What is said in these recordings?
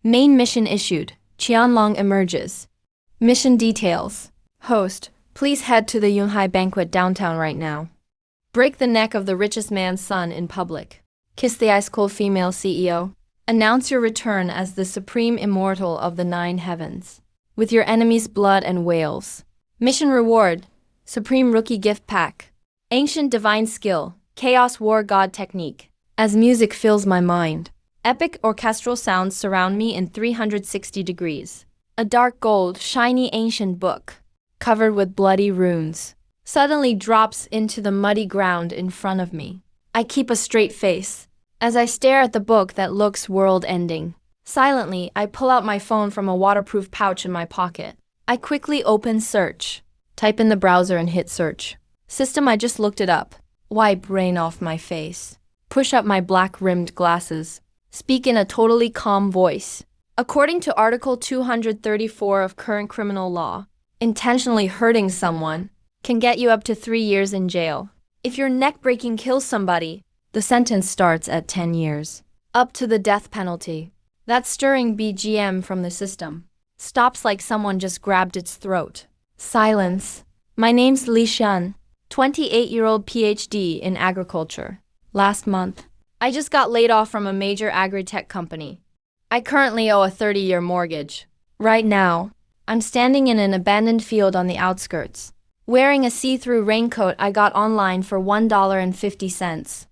Main mission issued. Qianlong emerges. Mission details. Host, please head to the Yunhai banquet downtown right now. Break the neck of the richest man's son in public. Kiss the ice-cold female CEO. Announce your return as the supreme immortal of the 9 heavens. With your enemy's blood and wails. Mission reward. Supreme Rookie Gift Pack. Ancient Divine Skill. Chaos War God Technique. As music fills my mind. Epic orchestral sounds surround me in 360 degrees. A dark gold, shiny ancient book, covered with bloody runes, suddenly drops into the muddy ground in front of me. I keep a straight face as I stare at the book that looks world-ending. Silently, I pull out my phone from a waterproof pouch in my pocket. I quickly open search, type in the browser and hit search. System, I just looked it up. Wipe rain off my face. Push up my black-rimmed glasses. Speak in a totally calm voice. According to Article 234 of current criminal law, intentionally hurting someone can get you up to 3 years in jail. If your neck-breaking kills somebody, the sentence starts at 10 years. Up to the death penalty. That stirring BGM from the system stops like someone just grabbed its throat. Silence. My name's Li Shan, 28-year-old PhD in agriculture. Last month, I just got laid off from a major agri-tech company. I currently owe a 30-year mortgage. Right now, I'm standing in an abandoned field on the outskirts, wearing a see-through raincoat I got online for $1.50.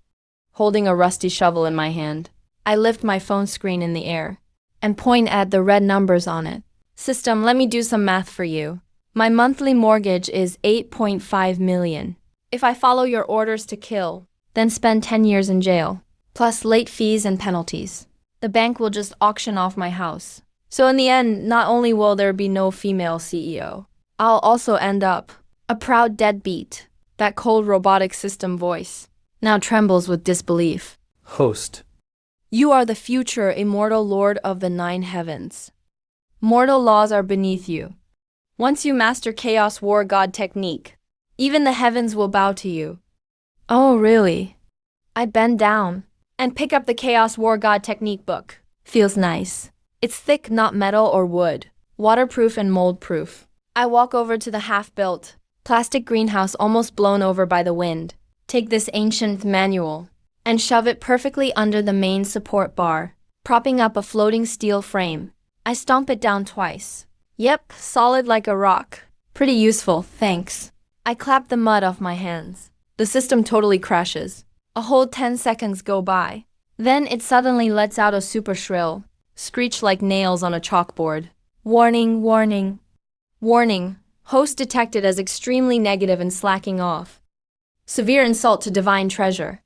Holding a rusty shovel in my hand, I lift my phone screen in the air and point at the red numbers on it. System, let me do some math for you. My monthly mortgage is $8.5 million. If I follow your orders to kill, then spend 10 years in jail, plus late fees and penalties, the bank will just auction off my house. So in the end, not only will there be no female CEO, I'll also end up a proud deadbeat. That cold robotic system voice now trembles with disbelief. Host. You are the future immortal lord of the 9 heavens. Mortal laws are beneath you. Once you master Chaos War God technique, even the heavens will bow to you. Oh, really? I bend down and pick up the Chaos War God technique book. Feels nice. It's thick, not metal or wood, waterproof and mold-proof. I walk over to the half-built plastic greenhouse almost blown over by the wind. Take this ancient manual and shove it perfectly under the main support bar, propping up a floating steel frame. I stomp it down twice. Yep, solid like a rock. Pretty useful, thanks. I clap the mud off my hands. The system totally crashes. A whole 10 seconds go by. Then it suddenly lets out a super shrill screech like nails on a chalkboard. Warning, warning, warning. Host detected as extremely negative and slacking off. Severe insult to divine treasure.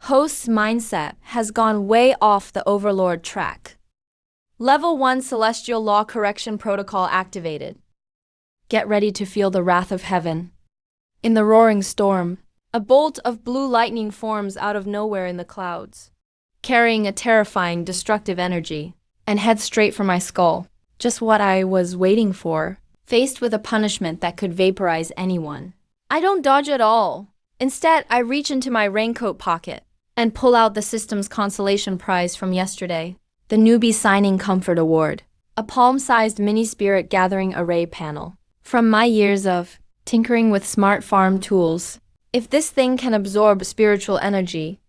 Host's mindset has gone way off the overlord track. Level 1 Celestial Law Correction Protocol activated. Get ready to feel the wrath of heaven. In the roaring storm, a bolt of blue lightning forms out of nowhere in the clouds, carrying a terrifying, destructive energy, and heads straight for my skull. Just what I was waiting for, faced with a punishment that could vaporize anyone. I don't dodge at all. Instead, I reach into my raincoat pocket and pull out the system's consolation prize from yesterday, the Newbie Signing Comfort Award, a palm-sized mini-spirit gathering array panel. From my years of tinkering with smart farm tools, if this thing can absorb spiritual energy,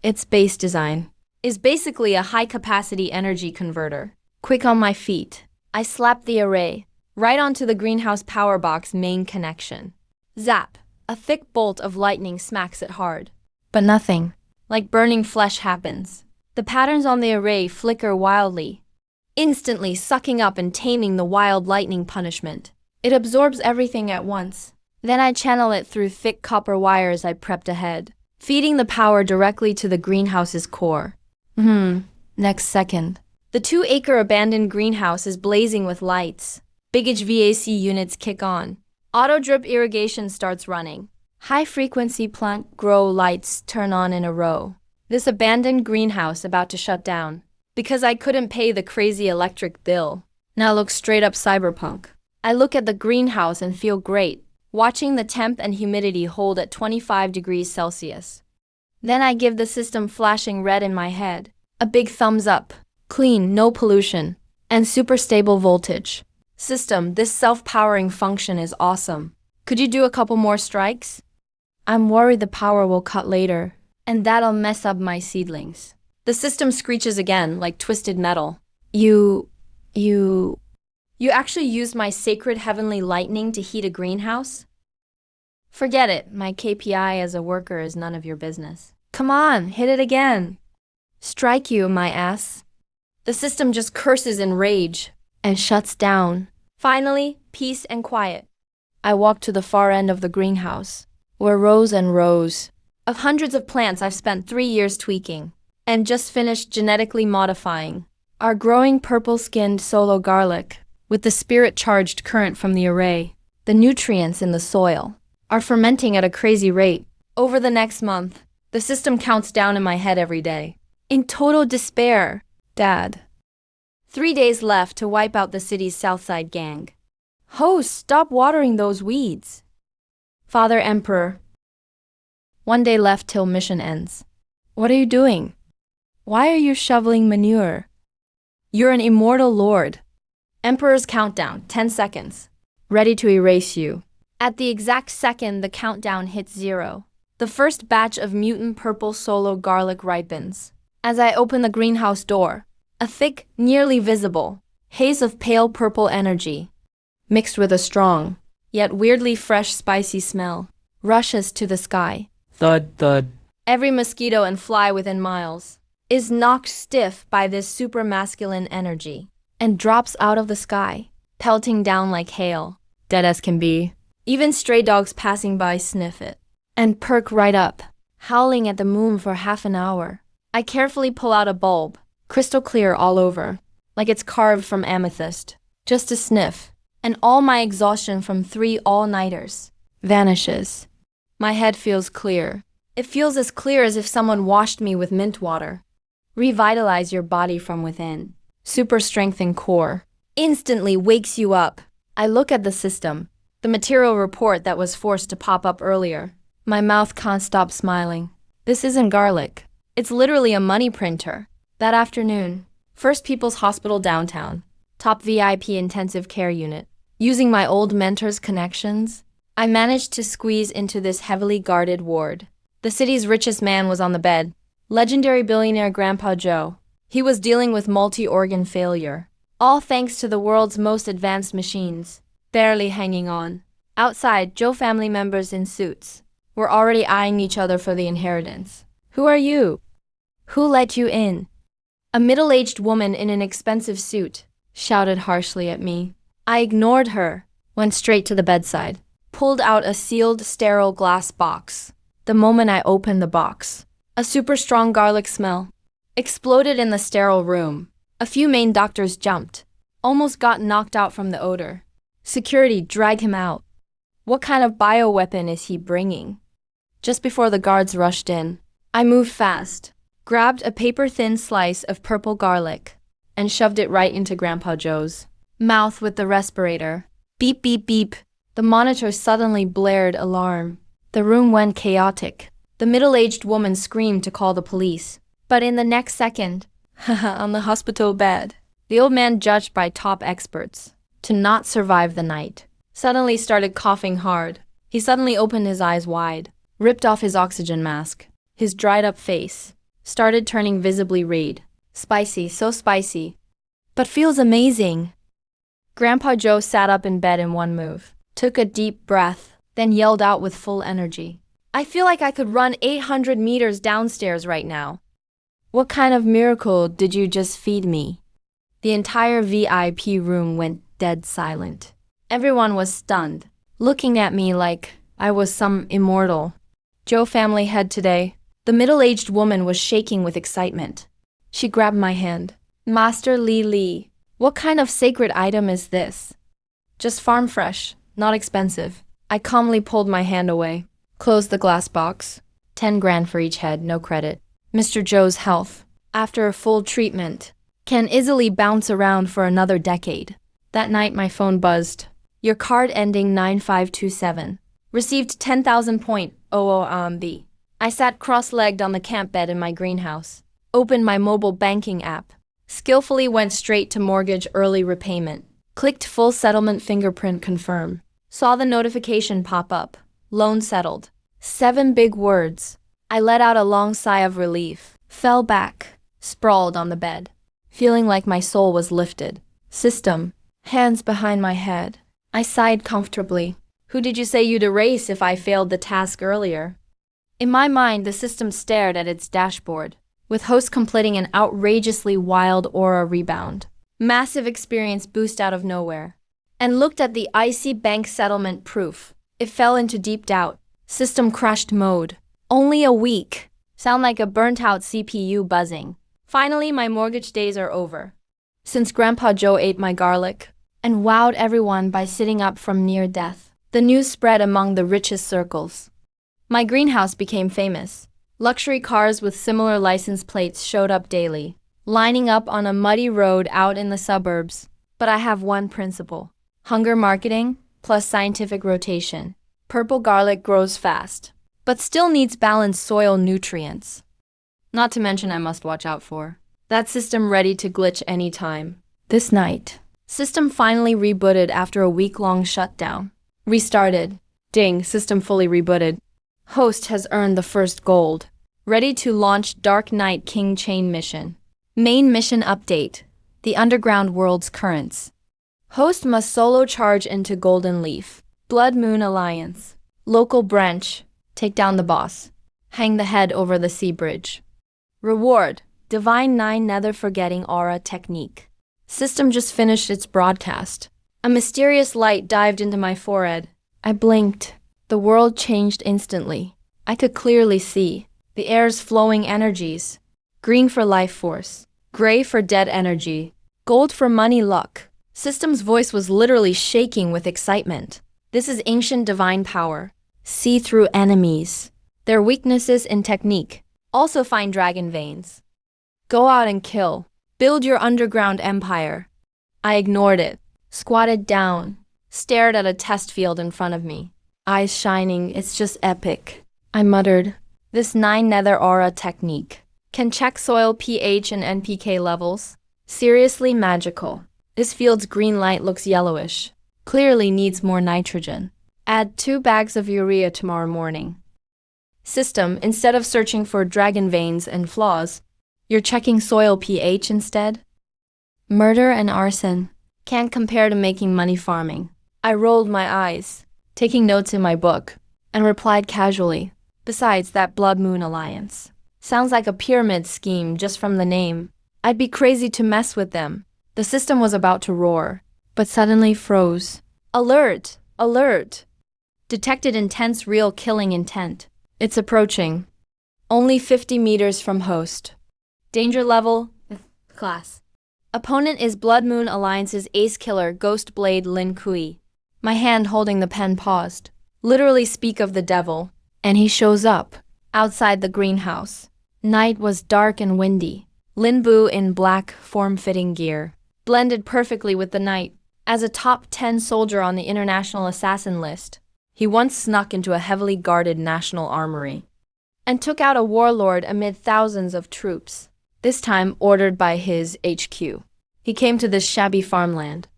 its base design is basically a high-capacity energy converter. Quick on my feet, I slap the array right onto the greenhouse power box main connection. Zap! A thick bolt of lightning smacks it hard. But nothing like burning flesh happens. The patterns on the array flicker wildly, instantly sucking up and taming the wild lightning punishment. It absorbs everything at once. Then I channel it through thick copper wires I prepped ahead, feeding the power directly to the greenhouse's core. Next second, the 2-acre abandoned greenhouse is blazing with lights. Big HVAC units kick on. Auto-drip irrigation starts running. High-frequency plant grow lights turn on in a row. This abandoned greenhouse about to shut down because I couldn't pay the crazy electric bill now looks straight up cyberpunk. I look at the greenhouse and feel great, watching the temp and humidity hold at 25 degrees Celsius. Then I give the system flashing red in my head a big thumbs up. Clean, no pollution, and super stable voltage. System, this self-powering function is awesome. Could you do a couple more strikes? I'm worried the power will cut later, and that'll mess up my seedlings. The system screeches again, like twisted metal. You actually used my sacred heavenly lightning to heat a greenhouse? Forget it, my KPI as a worker is none of your business. Come on, hit it again. Strike you, my ass. The system just curses in rage and shuts down. Finally, peace and quiet. I walk to the far end of the greenhouse, where rows and rows of hundreds of plants I've spent 3 years tweaking and just finished genetically modifying are growing purple-skinned solo garlic with the spirit-charged current from the array. The nutrients in the soil are fermenting at a crazy rate. Over the next month, the system counts down in my head every day. In total despair, Dad. 3 days left to wipe out the city's Southside gang. Host, stop watering those weeds. Father Emperor. 1 day left till mission ends. What are you doing? Why are you shoveling manure? You're an immortal lord. Emperor's countdown, 10 seconds. Ready to erase you. At the exact second the countdown hits 0, the first batch of mutant purple solo garlic ripens. As I open the greenhouse door, a thick, nearly visible haze of pale purple energy, mixed with a strong, yet weirdly fresh spicy smell, rushes to the sky. Thud, thud. Every mosquito and fly within miles is knocked stiff by this super masculine energy and drops out of the sky, pelting down like hail, dead as can be. Even stray dogs passing by sniff it and perk right up, howling at the moon for half an hour. I carefully pull out a bulb, crystal clear all over, like it's carved from amethyst, just a sniff, and all my exhaustion from 3 all-nighters vanishes. My head feels clear. It feels as clear as if someone washed me with mint water. Revitalize your body from within. Super strengthen core. Instantly wakes you up. I look at the system, the material report that was forced to pop up earlier. My mouth can't stop smiling. This isn't garlic. It's literally a money printer. That afternoon, First People's Hospital downtown, top VIP intensive care unit. Using my old mentor's connections, I managed to squeeze into this heavily guarded ward. The city's richest man was on the bed, legendary billionaire Grandpa Joe. He was dealing with multi-organ failure, all thanks to the world's most advanced machines, barely hanging on. Outside, Joe family members in suits were already eyeing each other for the inheritance. Who are you? Who let you in? A middle-aged woman in an expensive suit shouted harshly at me. I ignored her, went straight to the bedside, pulled out a sealed, sterile glass box. The moment I opened the box, a super strong garlic smell exploded in the sterile room. A few Maine doctors jumped, almost got knocked out from the odor. Security dragged him out. What kind of bioweapon is he bringing? Just before the guards rushed in, I moved fast, grabbed a paper-thin slice of purple garlic, and shoved it right into Grandpa Joe's mouth with the respirator. Beep, beep, beep. The monitor suddenly blared alarm. The room went chaotic. The middle-aged woman screamed to call the police. But in the next second, on the hospital bed, the old man, judged by top experts to not survive the night, suddenly started coughing hard. He suddenly opened his eyes wide, ripped off his oxygen mask. His dried-up face started turning visibly red. Spicy, so spicy, but feels amazing. Grandpa Joe sat up in bed in one move, took a deep breath, then yelled out with full energy. I feel like I could run 800 meters downstairs right now. What kind of miracle did you just feed me? The entire VIP room went dead silent. Everyone was stunned, looking at me like I was some immortal. Joe family head today. The middle-aged woman was shaking with excitement. She grabbed my hand. Master Li, what kind of sacred item is this? Just farm fresh, not expensive. I calmly pulled my hand away, closed the glass box. 10 grand for each head, no credit. Mr. Joe's health, after a full treatment, can easily bounce around for another decade. That night my phone buzzed. Your card ending 9527. Received 10,000.00 RMB. I sat cross-legged on the camp bed in my greenhouse, opened my mobile banking app, Skillfully went straight to mortgage early repayment. Clicked full settlement fingerprint confirm. Saw the notification pop up. Loan settled. 7 big words. I let out a long sigh of relief. Fell back. Sprawled on the bed. Feeling like my soul was lifted. System. Hands behind my head. I sighed comfortably. Who did you say you'd erase if I failed the task earlier? In my mind, the system stared at its dashboard, with host completing an outrageously wild aura rebound. Massive experience boost out of nowhere. And looked at the icy bank settlement proof. It fell into deep doubt. System crashed mode. Only a week. Sound like a burnt-out CPU buzzing. Finally, my mortgage days are over. Since Grandpa Joe ate my garlic and wowed everyone by sitting up from near death, the news spread among the richest circles. My greenhouse became famous. Luxury cars with similar license plates showed up daily, lining up on a muddy road out in the suburbs. But I have one principle. Hunger marketing plus scientific rotation. Purple garlic grows fast, but still needs balanced soil nutrients. Not to mention I must watch out for that system ready to glitch anytime. This night, system finally rebooted after a week-long shutdown. Restarted. Ding, system fully rebooted. Host has earned the first gold. Ready to launch Dark Knight King Chain mission. Main mission update. The underground world's currents. Host must solo charge into Golden Leaf. Blood Moon Alliance. Local branch. Take down the boss. Hang the head over the sea bridge. Reward. Divine 9 Nether Forgetting Aura Technique. System just finished its broadcast. A mysterious light dived into my forehead. I blinked. The world changed instantly. I could clearly see the air's flowing energies. Green for life force. Gray for dead energy. Gold for money luck. System's voice was literally shaking with excitement. This is ancient divine power. See through enemies. Their weaknesses in technique. Also find dragon veins. Go out and kill. Build your underground empire. I ignored it. Squatted down. Stared at a test field in front of me. Eyes shining, it's just epic. I muttered. This 9 Nether Aura technique can check soil pH and NPK levels. Seriously magical. This field's green light looks yellowish. Clearly needs more nitrogen. Add 2 bags of urea tomorrow morning. System, instead of searching for dragon veins and flaws, you're checking soil pH instead? Murder and arson. Can't compare to making money farming. I rolled my eyes, taking notes in my book, and replied casually. Besides, that Blood Moon Alliance sounds like a pyramid scheme just from the name. I'd be crazy to mess with them. The system was about to roar, but suddenly froze. Alert! Alert! Detected intense real killing intent. It's approaching. Only 50 meters from host. Danger level, class. Opponent is Blood Moon Alliance's ace killer Ghost Blade Lin Kui. My hand holding the pen paused. Literally speak of the devil. And he shows up, outside the greenhouse. Night was dark and windy. Lin Bu in black, form-fitting gear. Blended perfectly with the night. As a top 10 soldier on the international assassin list, he once snuck into a heavily guarded national armory and took out a warlord amid thousands of troops, this time ordered by his HQ. He came to this shabby farmland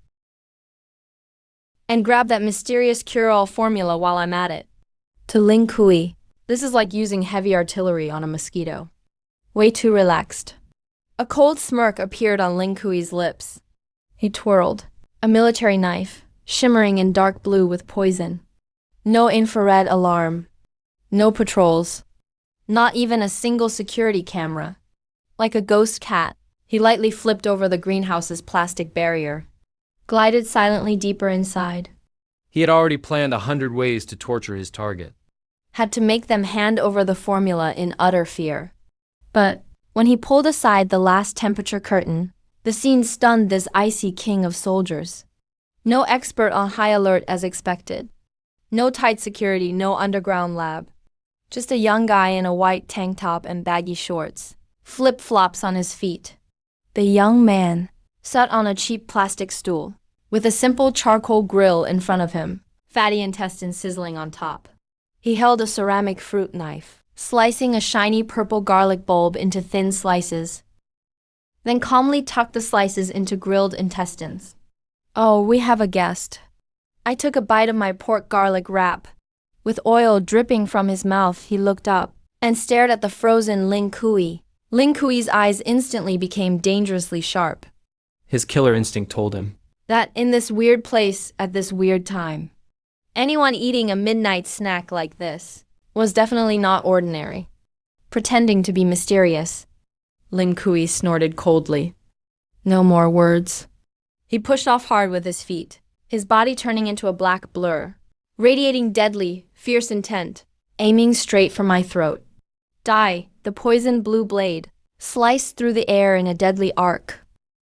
and grabbed that mysterious cure-all formula while I'm at it. To Lin Kui, this is like using heavy artillery on a mosquito. Way too relaxed. A cold smirk appeared on Lin Kui's lips. He twirled, a military knife, shimmering in dark blue with poison. No infrared alarm. No patrols. Not even a single security camera. Like a ghost cat, he lightly flipped over the greenhouse's plastic barrier. Glided silently deeper inside. He had already planned 100 ways to torture his target. Had to make them hand over the formula in utter fear. But when he pulled aside the last temperature curtain, the scene stunned this icy king of soldiers. No expert on high alert as expected. No tight security, no underground lab. Just a young guy in a white tank top and baggy shorts. Flip-flops on his feet. The young man sat on a cheap plastic stool, with a simple charcoal grill in front of him, fatty intestines sizzling on top. He held a ceramic fruit knife, slicing a shiny purple garlic bulb into thin slices. then calmly tucked the slices into grilled intestines. Oh, we have a guest. I took a bite of my pork garlic wrap. With oil dripping from his mouth, he looked up and stared at the frozen Ling Kui. Ling Kui's eyes instantly became dangerously sharp. His killer instinct told him That in this weird place at this weird time, anyone eating a midnight snack like this was definitely not ordinary. Pretending to be mysterious, Ling Kui snorted coldly. No more words. He pushed off hard with his feet, his body turning into a black blur, radiating deadly, fierce intent, aiming straight for my throat. Die, the poisoned blue blade, sliced through the air in a deadly arc.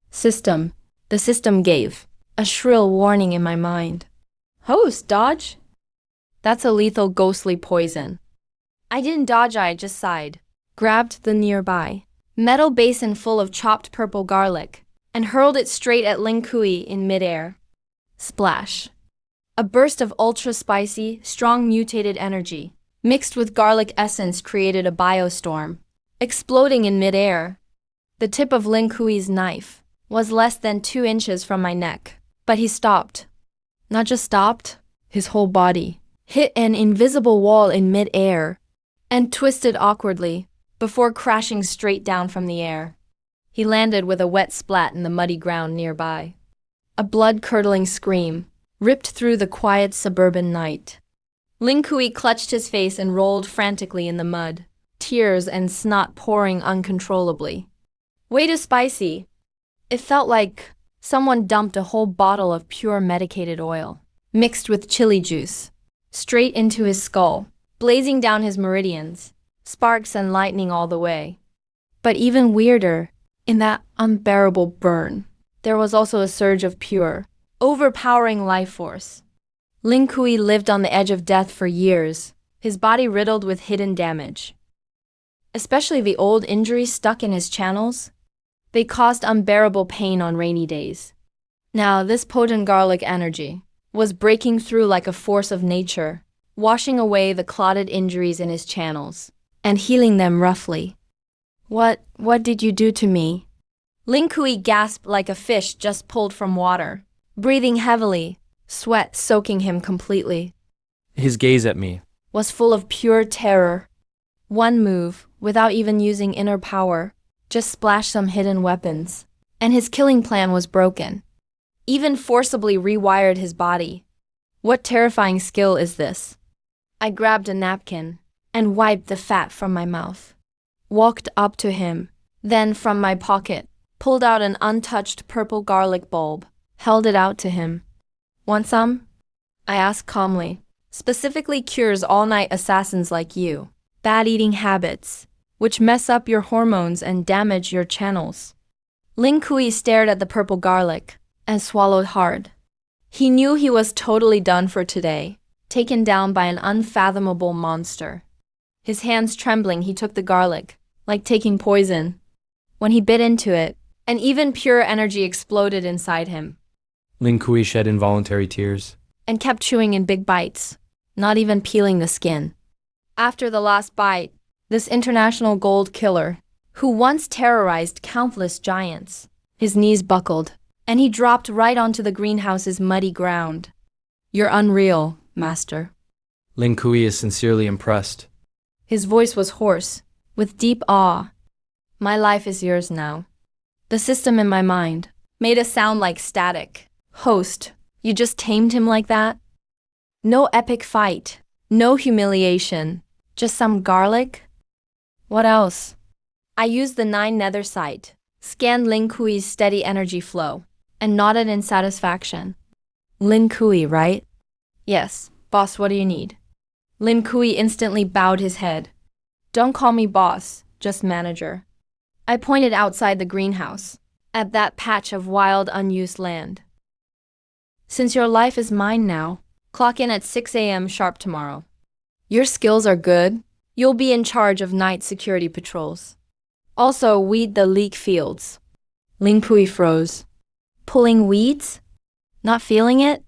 System. The system gave a shrill warning in my mind. Host, dodge? That's a lethal ghostly poison. I didn't dodge, I just sighed, grabbed the nearby metal basin full of chopped purple garlic, and hurled it straight at Ling Kui in midair. Splash. A burst of ultra-spicy, strong mutated energy, mixed with garlic essence, created a biostorm, exploding in midair. The tip of Ling Kui's knife was less than 2 inches from my neck, but he stopped. Not just stopped, his whole body hit an invisible wall in midair and twisted awkwardly before crashing straight down from the air. He landed with a wet splat in the muddy ground nearby. A blood-curdling scream ripped through the quiet suburban night. Ling Kui clutched his face and rolled frantically in the mud, tears and snot pouring uncontrollably. Way too spicy. It felt like someone dumped a whole bottle of pure medicated oil, mixed with chili juice, straight into his skull, blazing down his meridians, sparks and lightning all the way. But even weirder, in that unbearable burn, there was also a surge of pure, overpowering life force. Ling Kui lived on the edge of death for years, his body riddled with hidden damage. Especially the old injuries stuck in his channels, they caused unbearable pain on rainy days. Now this potent garlic energy was breaking through like a force of nature, washing away the clotted injuries in his channels and healing them roughly. What did you do to me? Ling Kui gasped like a fish just pulled from water, breathing heavily, sweat soaking him completely. his gaze at me Was full of pure terror. One move, without even using inner power, just splashed some hidden weapons, and his killing plan was broken. Even forcibly rewired his body. What terrifying skill is this? I grabbed a napkin and wiped the fat from my mouth. Walked up to him, then from my pocket, pulled out an untouched purple garlic bulb, held it out to him. Want some? I asked calmly. Specifically cures all-night assassins like you. Bad eating habits, which mess up your hormones and damage your channels. Ling Kui stared at the purple garlic and swallowed hard. He knew he was totally done for today, taken down by an unfathomable monster. His hands trembling, he took the garlic, like taking poison. When he bit into it, an even pure energy exploded inside him, Ling Kui shed involuntary tears. and kept chewing in big bites, not even peeling the skin. After the last bite, this international gold killer, who once terrorized countless giants, his knees buckled, and he dropped right onto the greenhouse's muddy ground. You're unreal, master. Ling Kui is sincerely impressed. His voice was hoarse, with deep awe. My life is yours now. The system in my mind made a sound like static. Host, you just tamed him like that? No epic fight, no humiliation, just some garlic? What else? I used the 9 nether sight, scanned Ling Kui's steady energy flow, and nodded in satisfaction. Ling Kui, right? Yes, boss, what do you need? Ling Kui instantly bowed his head. Don't call me boss, just manager. I pointed outside the greenhouse, at that patch of wild, unused land. Since your life is mine now, clock in at 6 a.m. sharp tomorrow. Your skills are good. You'll be in charge of night security patrols. Also, weed the leek fields. Ling Kui froze. Pulling weeds? Not feeling it?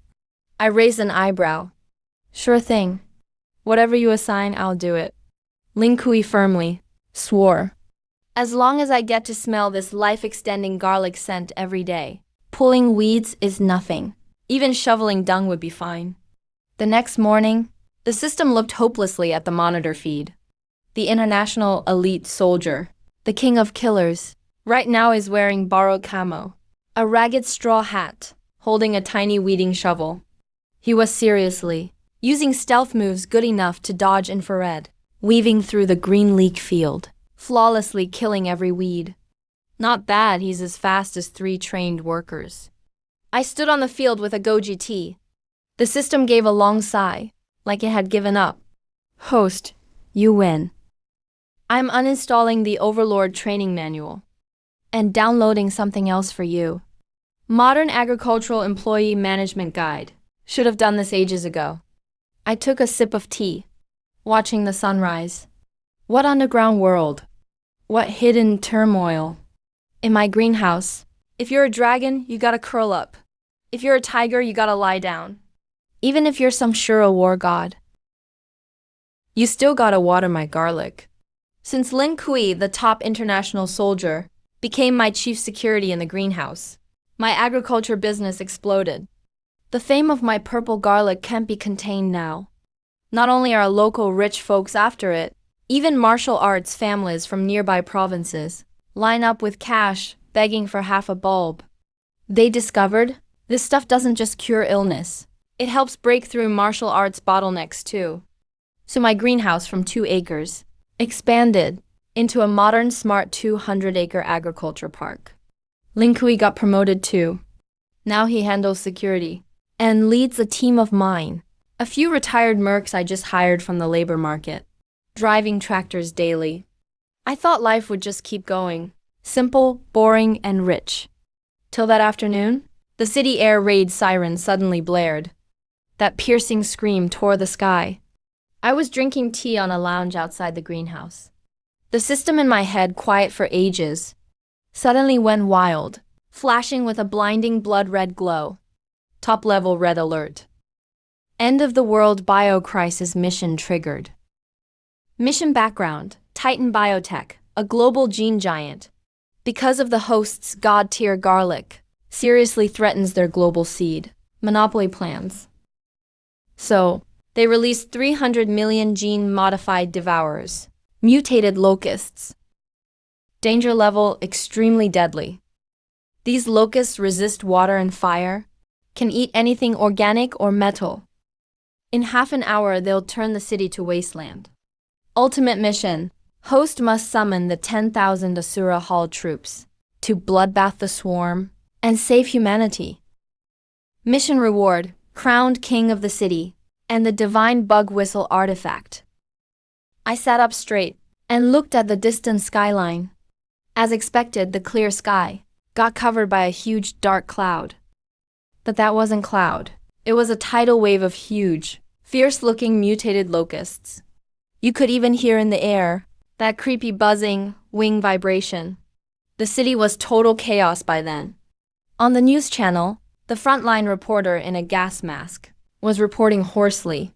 I raised an eyebrow. Sure thing. Whatever you assign, I'll do it. Ling Kui firmly swore. As long as I get to smell this life-extending garlic scent every day, pulling weeds is nothing. Even shoveling dung would be fine. The next morning, the system looked hopelessly at the monitor feed. The international elite soldier, the king of killers, right now is wearing borrowed camo, a ragged straw hat, holding a tiny weeding shovel. He was seriously using stealth moves good enough to dodge infrared, weaving through the green leek field, flawlessly killing every weed. Not bad, he's as fast as 3 trained workers. I stood on the field with a goji tea. The system gave a long sigh, like it had given up. Host, you win. I'm uninstalling the Overlord training manual and downloading something else for you. Modern Agricultural Employee Management Guide. Should have done this ages ago. I took a sip of tea, watching the sunrise. What underground world? What hidden turmoil? In my greenhouse, if you're a dragon, you gotta curl up. If you're a tiger, you gotta lie down. Even if you're some Shura war god, you still gotta water my garlic. Since Lin Kui, the top international soldier, became my chief security in the greenhouse, my agriculture business exploded. The fame of my purple garlic can't be contained now. Not only are local rich folks after it, even martial arts families from nearby provinces line up with cash, begging for half a bulb. They discovered this stuff doesn't just cure illness, it helps break through martial arts bottlenecks too. So my greenhouse from 2 acres expanded into a modern smart 200-acre agriculture park. Lin Kui got promoted too. Now he handles security and leads a team of mine, a few retired mercs I just hired from the labor market, driving tractors daily. I thought life would just keep going, simple, boring, and rich. Till that afternoon, the city air raid siren suddenly blared. That piercing scream tore the sky. I was drinking tea on a lounge outside the greenhouse. The system in my head, quiet for ages, suddenly went wild, flashing with a blinding blood-red glow. Top-level red alert. End of the world biocrisis mission triggered. Mission background: Titan Biotech, a global gene giant, because of the host's god-tier garlic, seriously threatens their global seed monopoly plans. So, they released 300 million gene-modified devourers, mutated locusts. Danger level extremely deadly. These locusts resist water and fire, can eat anything organic or metal. In half an hour, they'll turn the city to wasteland. Ultimate mission: host must summon the 10,000 Asura Hall troops to bloodbath the swarm and save humanity. Mission reward: crowned king of the city and the divine bug whistle artifact. I sat up straight and looked at the distant skyline. As expected, the clear sky got covered by a huge dark cloud. But that wasn't cloud. It was a tidal wave of huge, fierce-looking mutated locusts. You could even hear in the air that creepy buzzing, wing vibration. The city was total chaos by then. On the news channel, the frontline reporter in a gas mask was reporting hoarsely.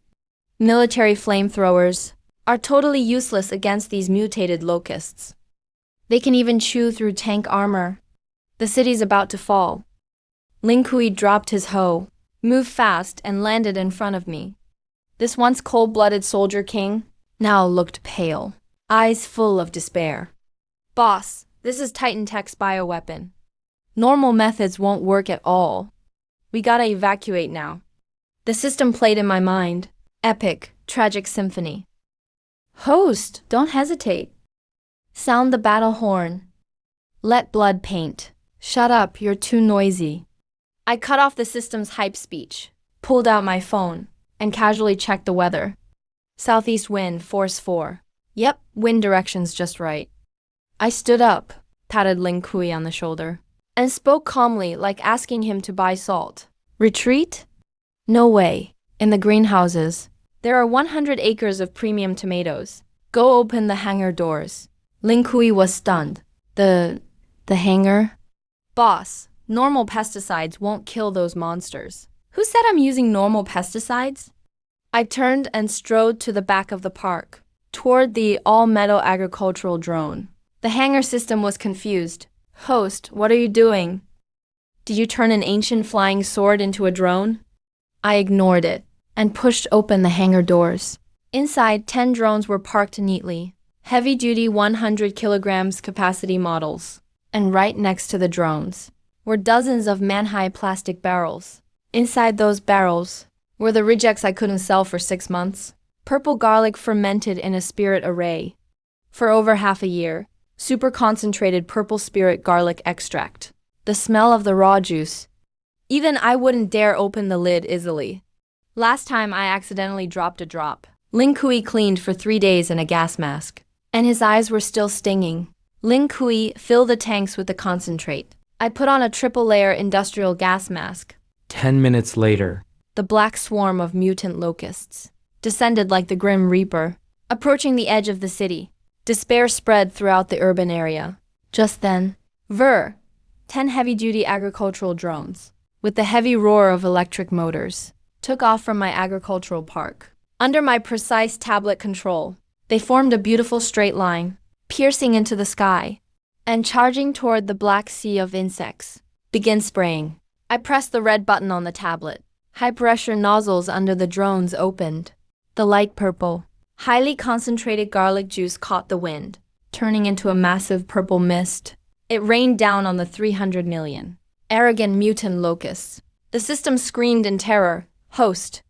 Military flamethrowers are totally useless against these mutated locusts. They can even chew through tank armor. The city's about to fall. Lin Kui dropped his hoe, moved fast, and landed in front of me. This once cold-blooded soldier king now looked pale, eyes full of despair. Boss, this is Titan Tech's bioweapon. Normal methods won't work at all. We gotta evacuate now. The system played in my mind. Epic, tragic symphony. Host, don't hesitate. Sound the battle horn. Let blood paint. Shut up, you're too noisy. I cut off the system's hype speech, pulled out my phone, and casually checked the weather. Southeast wind, force 4. Yep, wind direction's just right. I stood up, patted Lin Kui on the shoulder, and spoke calmly, like asking him to buy salt. Retreat? No way. In the greenhouses, there are 100 acres of premium tomatoes. Go open the hangar doors. Lin Kui was stunned. The hangar? Boss, normal pesticides won't kill those monsters. Who said I'm using normal pesticides? I turned and strode to the back of the park, toward the all-metal agricultural drone. The hangar system was confused. Host, what are you doing? Did you turn an ancient flying sword into a drone? I ignored it and pushed open the hangar doors. Inside, 10 drones were parked neatly. Heavy-duty 100 kilograms capacity models. And right next to the drones were dozens of man-high plastic barrels. Inside those barrels were the rejects I couldn't sell for 6 months. Purple garlic fermented in a spirit array. For over half a year, super concentrated purple spirit garlic extract. The smell of the raw juice. Even I wouldn't dare open the lid easily. Last time I accidentally dropped a drop. Ling Kui cleaned for 3 days in a gas mask. And his eyes were still stinging. Ling Kui filled the tanks with the concentrate. I put on a triple-layer industrial gas mask. 10 minutes later, The black swarm of mutant locusts descended like the Grim Reaper, approaching the edge of the city. Despair spread throughout the urban area. Just then, 10 heavy-duty agricultural drones, with the heavy roar of electric motors, took off from my agricultural park. Under my precise tablet control, they formed a beautiful straight line, piercing into the sky, and charging toward the black sea of insects. Begin spraying. I pressed the red button on the tablet. High-pressure nozzles under the drones opened. The light purple, highly concentrated garlic juice caught the wind, turning into a massive purple mist. It rained down on the 300 million arrogant mutant locusts. The system screamed in terror. Host.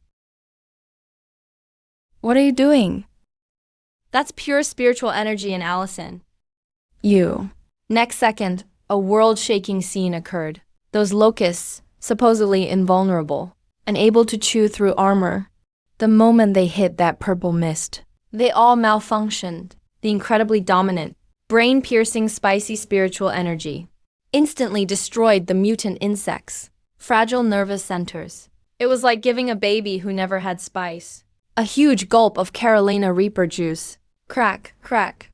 What are you doing? That's pure spiritual energy in Allison. You. Next second, a world-shaking scene occurred. Those locusts, supposedly invulnerable, and able to chew through armor. The moment they hit that purple mist, they all malfunctioned. The incredibly dominant, brain-piercing spicy spiritual energy instantly destroyed the mutant insects' fragile nervous centers. It was like giving a baby who never had spice a huge gulp of Carolina Reaper juice. Crack, crack.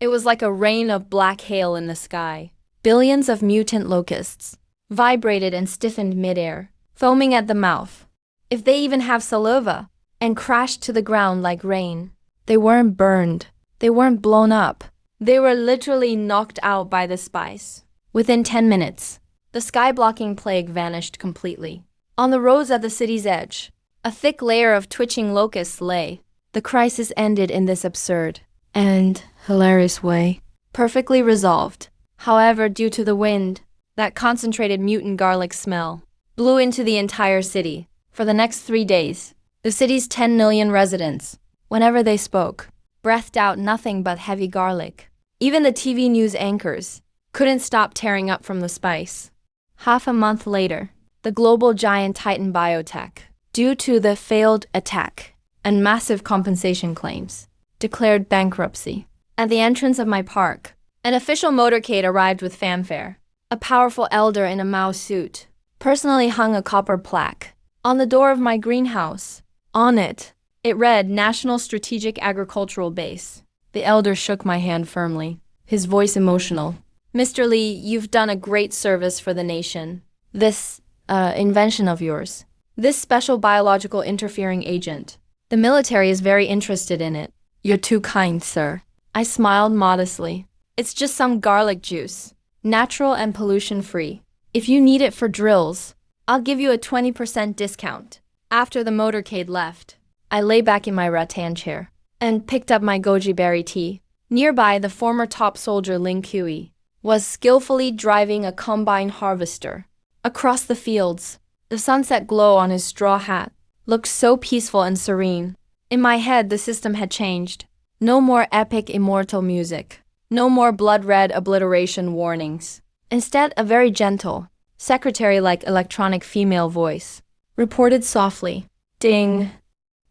It was like a rain of black hail in the sky. Billions of mutant locusts vibrated and stiffened midair, foaming at the mouth. If they even have saliva, and crashed to the ground like rain. They weren't burned. They weren't blown up. They were literally knocked out by the spice. Within 10 minutes, the sky-blocking plague vanished completely. On the roads at the city's edge, a thick layer of twitching locusts lay. The crisis ended in this absurd and hilarious way. Perfectly resolved. However, due to the wind, that concentrated mutant garlic smell blew into the entire city. For the next 3 days, the city's 10 million residents, whenever they spoke, breathed out nothing but heavy garlic. Even the TV news anchors couldn't stop tearing up from the spice. Half a month later, the global giant Titan Biotech, due to the failed attack and massive compensation claims, declared bankruptcy. At the entrance of my park, an official motorcade arrived with fanfare. A powerful elder in a Mao suit personally hung a copper plaque on the door of my greenhouse. On it, it read National Strategic Agricultural Base. The elder shook my hand firmly, his voice emotional. Mr. Lee, you've done a great service for the nation. This, invention of yours, this special biological interfering agent, the military is very interested in it. You're too kind, sir. I smiled modestly. It's just some garlic juice, natural and pollution-free. If you need it for drills, I'll give you a 20% discount. After the motorcade left, I lay back in my rattan chair and picked up my goji berry tea. Nearby, the former top soldier Ling Kui was skillfully driving a combine harvester across the fields. The sunset glow on his straw hat looked so peaceful and serene. In my head, the system had changed. No more epic Immortal music. No more blood-red obliteration warnings. Instead, a very gentle, secretary-like electronic female voice reported softly, "Ding."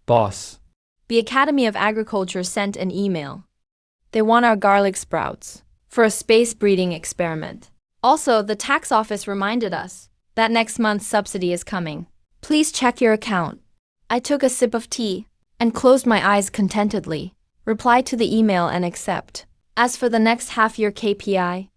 Boss. The Academy of Agriculture sent an email. They want our garlic sprouts for a space breeding experiment. Also, the tax office reminded us that next month's subsidy is coming. Please check your account. I took a sip of tea and closed my eyes contentedly, replied to the email and accept. As for the next half-year KPI,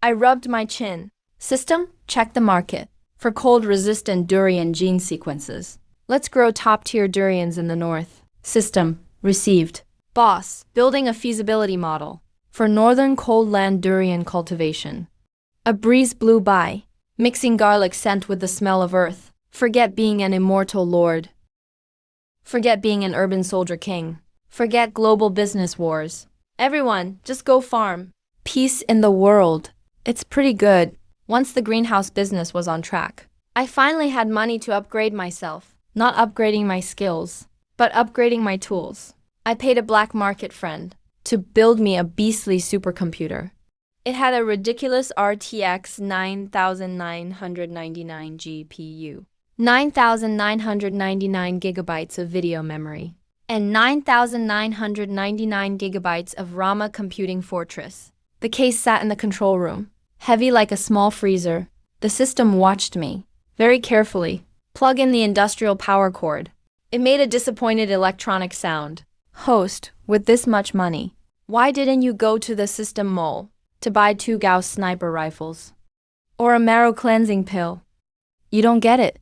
I rubbed my chin. System, check the market for cold-resistant durian gene sequences. Let's grow top-tier durians in the north. System, received. Boss, building a feasibility model. for northern cold land durian cultivation. A breeze blew by, mixing garlic scent with the smell of earth. Forget being an immortal lord. Forget being an urban soldier king. Forget global business wars. Everyone, just go farm. Peace in the world. It's pretty good. Once the greenhouse business was on track, I finally had money to upgrade myself. Not upgrading my skills, but upgrading my tools. I paid a black market friend to build me a beastly supercomputer. It had a ridiculous RTX 9999 GPU, 9999 gigabytes of video memory, and 9999 gigabytes of RAM computing fortress. The case sat in the control room, heavy like a small freezer. The system watched me very carefully. Plug in the industrial power cord. It made a disappointed electronic sound. Host, with this much money, why didn't you go to the system mall to buy 2 Gauss sniper rifles? Or a marrow cleansing pill? You don't get it.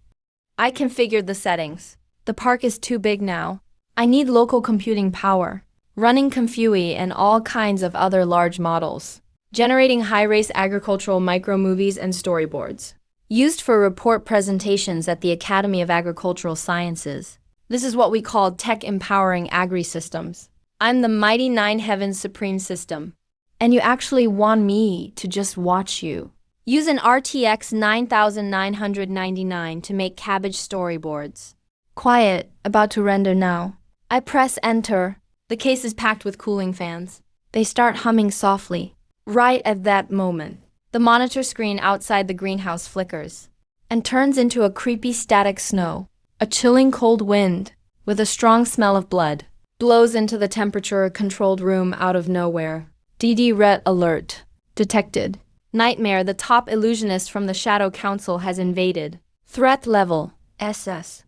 I configured the settings. The park is too big now. I need local computing power, running Confui and all kinds of other large models, generating high-res agricultural micro-movies and storyboards, used for report presentations at the Academy of Agricultural Sciences. This is what we call tech-empowering agri-systems. I'm the mighty Nine Heavens Supreme System. And you actually want me to just watch you. Use an RTX 9999 to make cabbage storyboards. Quiet, about to render now. I press enter. The case is packed with cooling fans. They start humming softly. Right at that moment, the monitor screen outside the greenhouse flickers and turns into a creepy static snow. A chilling cold wind, with a strong smell of blood, blows into the temperature-controlled room out of nowhere. DD Ret alert. Detected. Nightmare, the top illusionist from the Shadow Council, has invaded. Threat level, SS.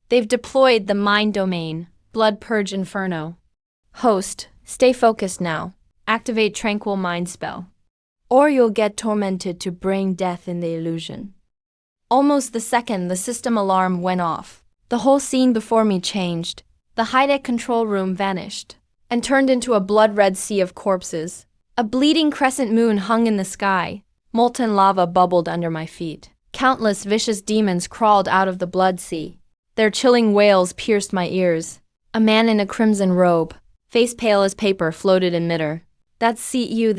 They've deployed the Mind Domain, Blood Purge Inferno. Host, stay focused now. Activate Tranquil Mind spell. Or you'll get tormented to bring death in the illusion. Almost the second the system alarm went off, the whole scene before me changed. The high-tech control room vanished and turned into a blood-red sea of corpses. A bleeding crescent moon hung in the sky. Molten lava bubbled under my feet. Countless vicious demons crawled out of the blood sea. Their chilling wails pierced my ears. A man in a crimson robe, face pale as paper, floated in midair. That's CU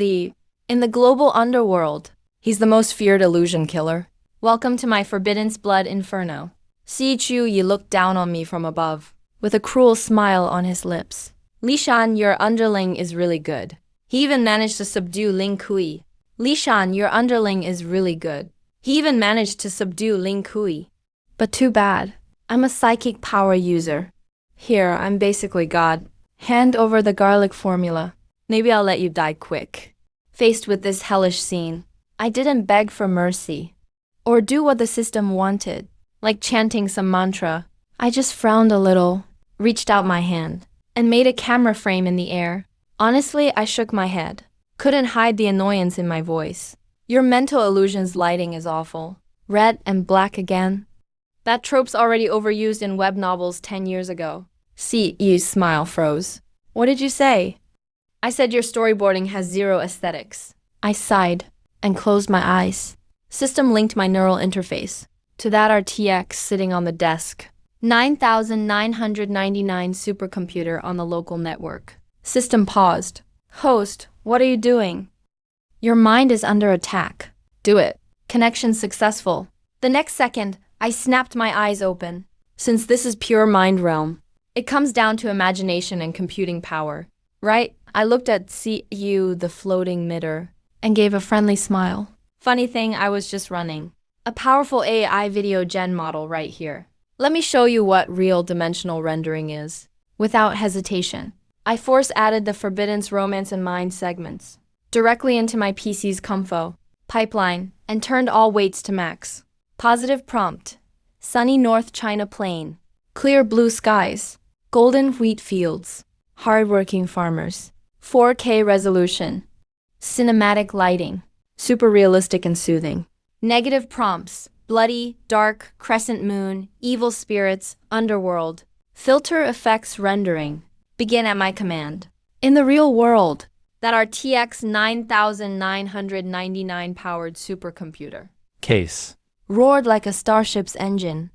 in the global underworld. He's the most feared illusion killer. Welcome to my Forbidden's Blood Inferno. See Chu Yi looked down on me from above, with a cruel smile on his lips. Li Shan, your underling is really good. He even managed to subdue Ling Kui. Li Shan, your underling is really good. He even managed to subdue Ling Kui. But too bad. I'm a psychic power user. Here, I'm basically God. Hand over the garlic formula. Maybe I'll let you die quick. Faced with this hellish scene, I didn't beg for mercy or do what the system wanted, like chanting some mantra. I just frowned a little, reached out my hand, and made a camera frame in the air. Honestly, I shook my head. Couldn't hide the annoyance in my voice. Your mental illusion's lighting is awful. Red and black again. That trope's already overused in web novels 10 years ago. See, Yu's smile froze. What did you say? I said your storyboarding has zero aesthetics. I sighed and closed my eyes. System linked my neural interface to that RTX sitting on the desk. 9999 supercomputer on the local network. System paused. Host, what are you doing? Your mind is under attack. Do it. Connection successful. The next second, I snapped my eyes open. Since this is pure mind realm, it comes down to imagination and computing power, right? I looked at CU, the floating midair, and gave a friendly smile. Funny thing, I was just running a powerful AI video gen model right here. Let me show you what real dimensional rendering is. Without hesitation, I force added the Forbidden's Romance and Mind segments directly into my PC's Comfo pipeline and turned all weights to max. Positive prompt. Sunny North China Plain. Clear blue skies. Golden wheat fields. Hardworking farmers. 4K resolution. Cinematic lighting. Super realistic and soothing. Negative prompts. Bloody, dark, crescent moon, evil spirits, underworld. Filter effects rendering. Begin at my command. In the real world, That RTX 9999 powered supercomputer Case. roared like a starship's engine.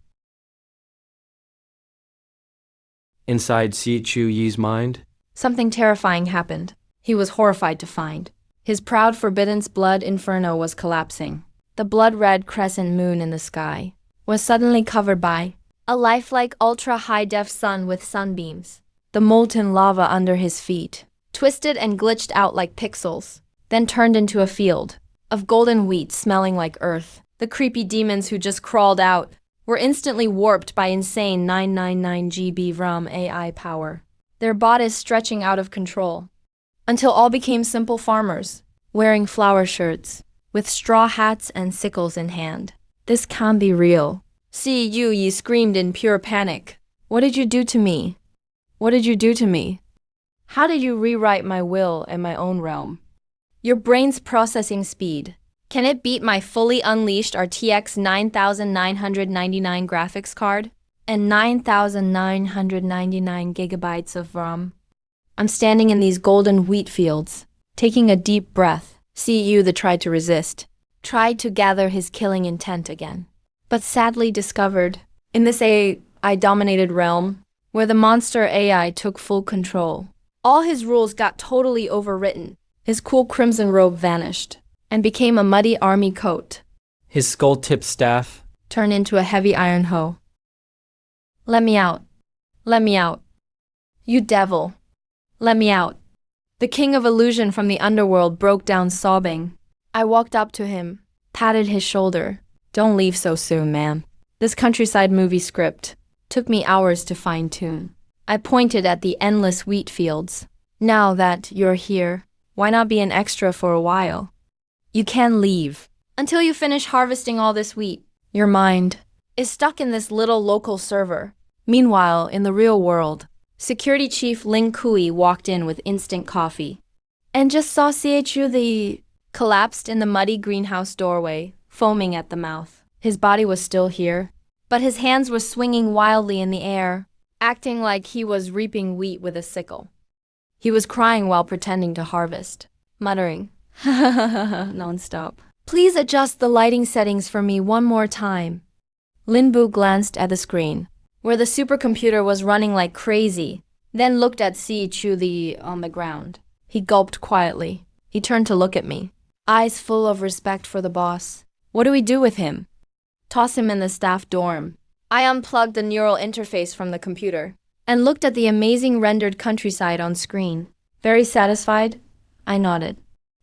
Inside Si Chu Yi's mind, Something terrifying happened. He was horrified to find his proud forbidden's blood inferno was collapsing. The blood-red crescent moon in the sky was suddenly covered by a lifelike ultra-high-def sun with sunbeams. The molten lava under his feet twisted and glitched out like pixels, then turned into a field of golden wheat smelling like earth. The creepy demons who just crawled out were instantly warped by insane 999 GB RAM AI power, their bodies stretching out of control, until all became simple farmers, wearing flower shirts, with straw hats and sickles in hand. This can't be real. Si Yi screamed in pure panic. What did you do to me? What did you do to me? How did you rewrite my will and my own realm? Your brain's processing speed. Can it beat my fully unleashed RTX 9999 graphics card? And 9999 gigabytes of RAM? I'm standing in these golden wheat fields, taking a deep breath. Si Yu tried to resist, tried to gather his killing intent again, but sadly discovered, in this AI-dominated realm, where the monster AI took full control, all his rules got totally overwritten. His cool crimson robe vanished and became a muddy army coat. his skull-tipped staff, Turned into a heavy iron hoe. Let me out. Let me out. You devil. Let me out. The king of illusion from the underworld broke down sobbing. I walked up to him, patted his shoulder. Don't leave so soon, man. This countryside movie script took me hours to fine-tune. I pointed at the endless wheat fields. Now that you're here, why not be an extra for a while? You can leave until you finish harvesting all this wheat. Your mind is stuck in this little local server. Meanwhile, in the real world, Security Chief Ling Kui walked in with instant coffee and just saw CHU collapsed in the muddy greenhouse doorway, foaming at the mouth. His body was still here, but his hands were swinging wildly in the air, acting like he was reaping wheat with a sickle. He was crying while pretending to harvest, muttering, ha ha ha ha, nonstop. Please adjust the lighting settings for me one more time. Lin Bu glanced at the screen, where the supercomputer was running like crazy, then looked at Si Chu on the ground. He gulped quietly. He turned to look at me, eyes full of respect for the boss. What do we do with him? Toss him in the staff dorm. I unplugged the neural interface from the computer and looked at the amazing rendered countryside on screen. Very satisfied? I nodded.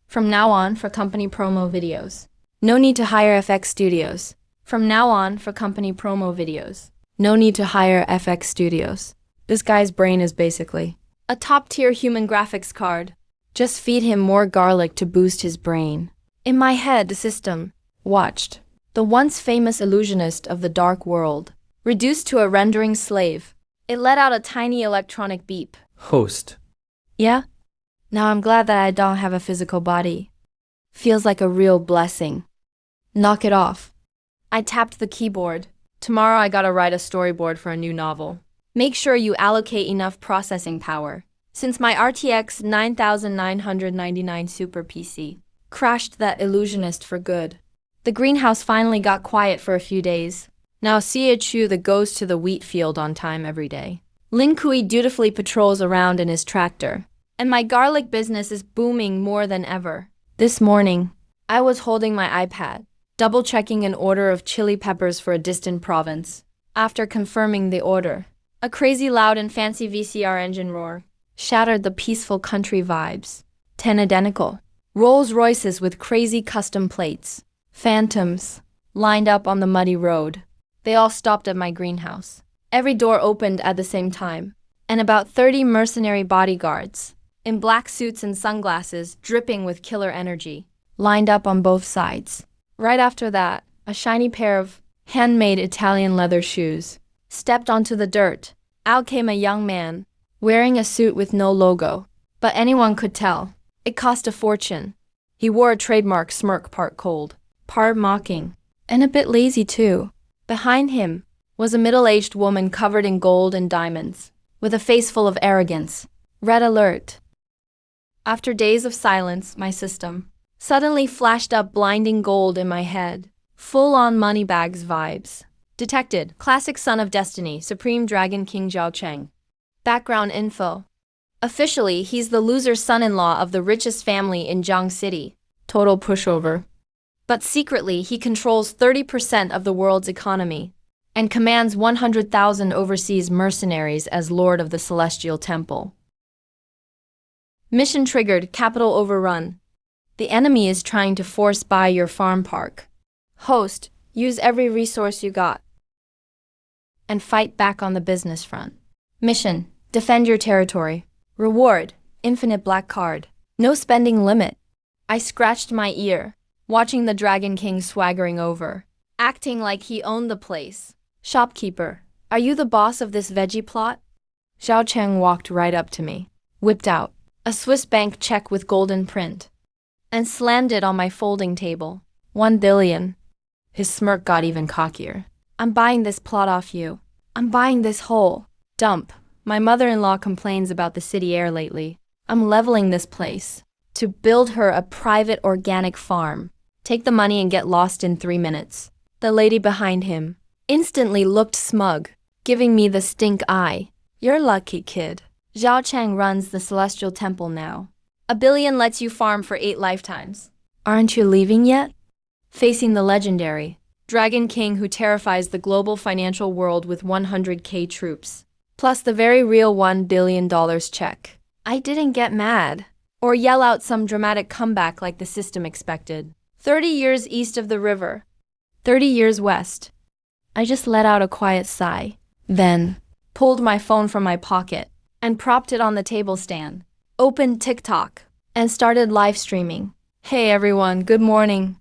From now on, for company promo videos. No need to hire FX studios. From now on, for company promo videos. No need to hire FX studios. This guy's brain is basically a top-tier human graphics card. Just feed him more garlic to boost his brain. In my head, the system watched the once famous illusionist of the dark world, reduced to a rendering slave. It let out a tiny electronic beep. host, Yeah? Now I'm glad that I don't have a physical body. Feels like a real blessing. Knock it off. I tapped the keyboard. Tomorrow I gotta write a storyboard for a new novel. Make sure you allocate enough processing power, since my RTX 9999 Super PC crashed that illusionist for good. The greenhouse finally got quiet for a few days. Now CHU goes to the wheat field on time every day. Lin Kui dutifully patrols around in his tractor, and my garlic business is booming more than ever. This morning, I was holding my iPad, double-checking an order of chili peppers for a distant province. After confirming the order, a crazy loud and fancy VCR engine roar shattered the peaceful country vibes. 10 identical Rolls-Royces with crazy custom plates, phantoms, lined up on the muddy road. They all stopped at my greenhouse. Every door opened at the same time, and about 30 mercenary bodyguards, in black suits and sunglasses dripping with killer energy, lined up on both sides. Right after that, a shiny pair of handmade Italian leather shoes stepped onto the dirt. Out came a young man, wearing a suit with no logo, but anyone could tell. It cost a fortune. He wore a trademark smirk, part cold, part mocking, and a bit lazy too. Behind him was a middle-aged woman covered in gold and diamonds, with a face full of arrogance. Red alert. After days of silence, my system suddenly flashed up blinding gold in my head. Full-on moneybags vibes. Detected. Classic Son of Destiny, Supreme Dragon King Zhao Cheng. Background info. Officially, he's the loser son-in-law of the richest family in Jiang City. Total pushover. But secretly, he controls 30% of the world's economy and commands 100,000 overseas mercenaries as Lord of the Celestial Temple. Mission triggered, capital overrun. The enemy is trying to force buy your farm park. Host, use every resource you got and fight back on the business front. Mission, defend your territory. Reward, infinite black card. No spending limit. I scratched my ear, watching the Dragon King swaggering over, acting like he owned the place. Shopkeeper, are you the boss of this veggie plot? Zhao Cheng walked right up to me, whipped out a Swiss bank check with golden print, and slammed it on my folding table. 1 billion. His smirk got even cockier. I'm buying this plot off you. I'm buying this whole dump. My mother-in-law complains about the city air lately. I'm leveling this place to build her a private organic farm. Take the money and get lost in 3 minutes. The lady behind him instantly looked smug, giving me the stink eye. You're lucky, kid. Zhao Cheng runs the Celestial Temple now. 1 billion lets you farm for 8 lifetimes. Aren't you leaving yet? Facing the legendary Dragon King who terrifies the global financial world with 100k troops, plus the very real $1 billion check. I didn't get mad or yell out some dramatic comeback like the system expected. 30 years east of the river, 30 years west. I just let out a quiet sigh, then pulled my phone from my pocket and propped it on the table stand, opened TikTok, and started live streaming. Hey everyone, good morning.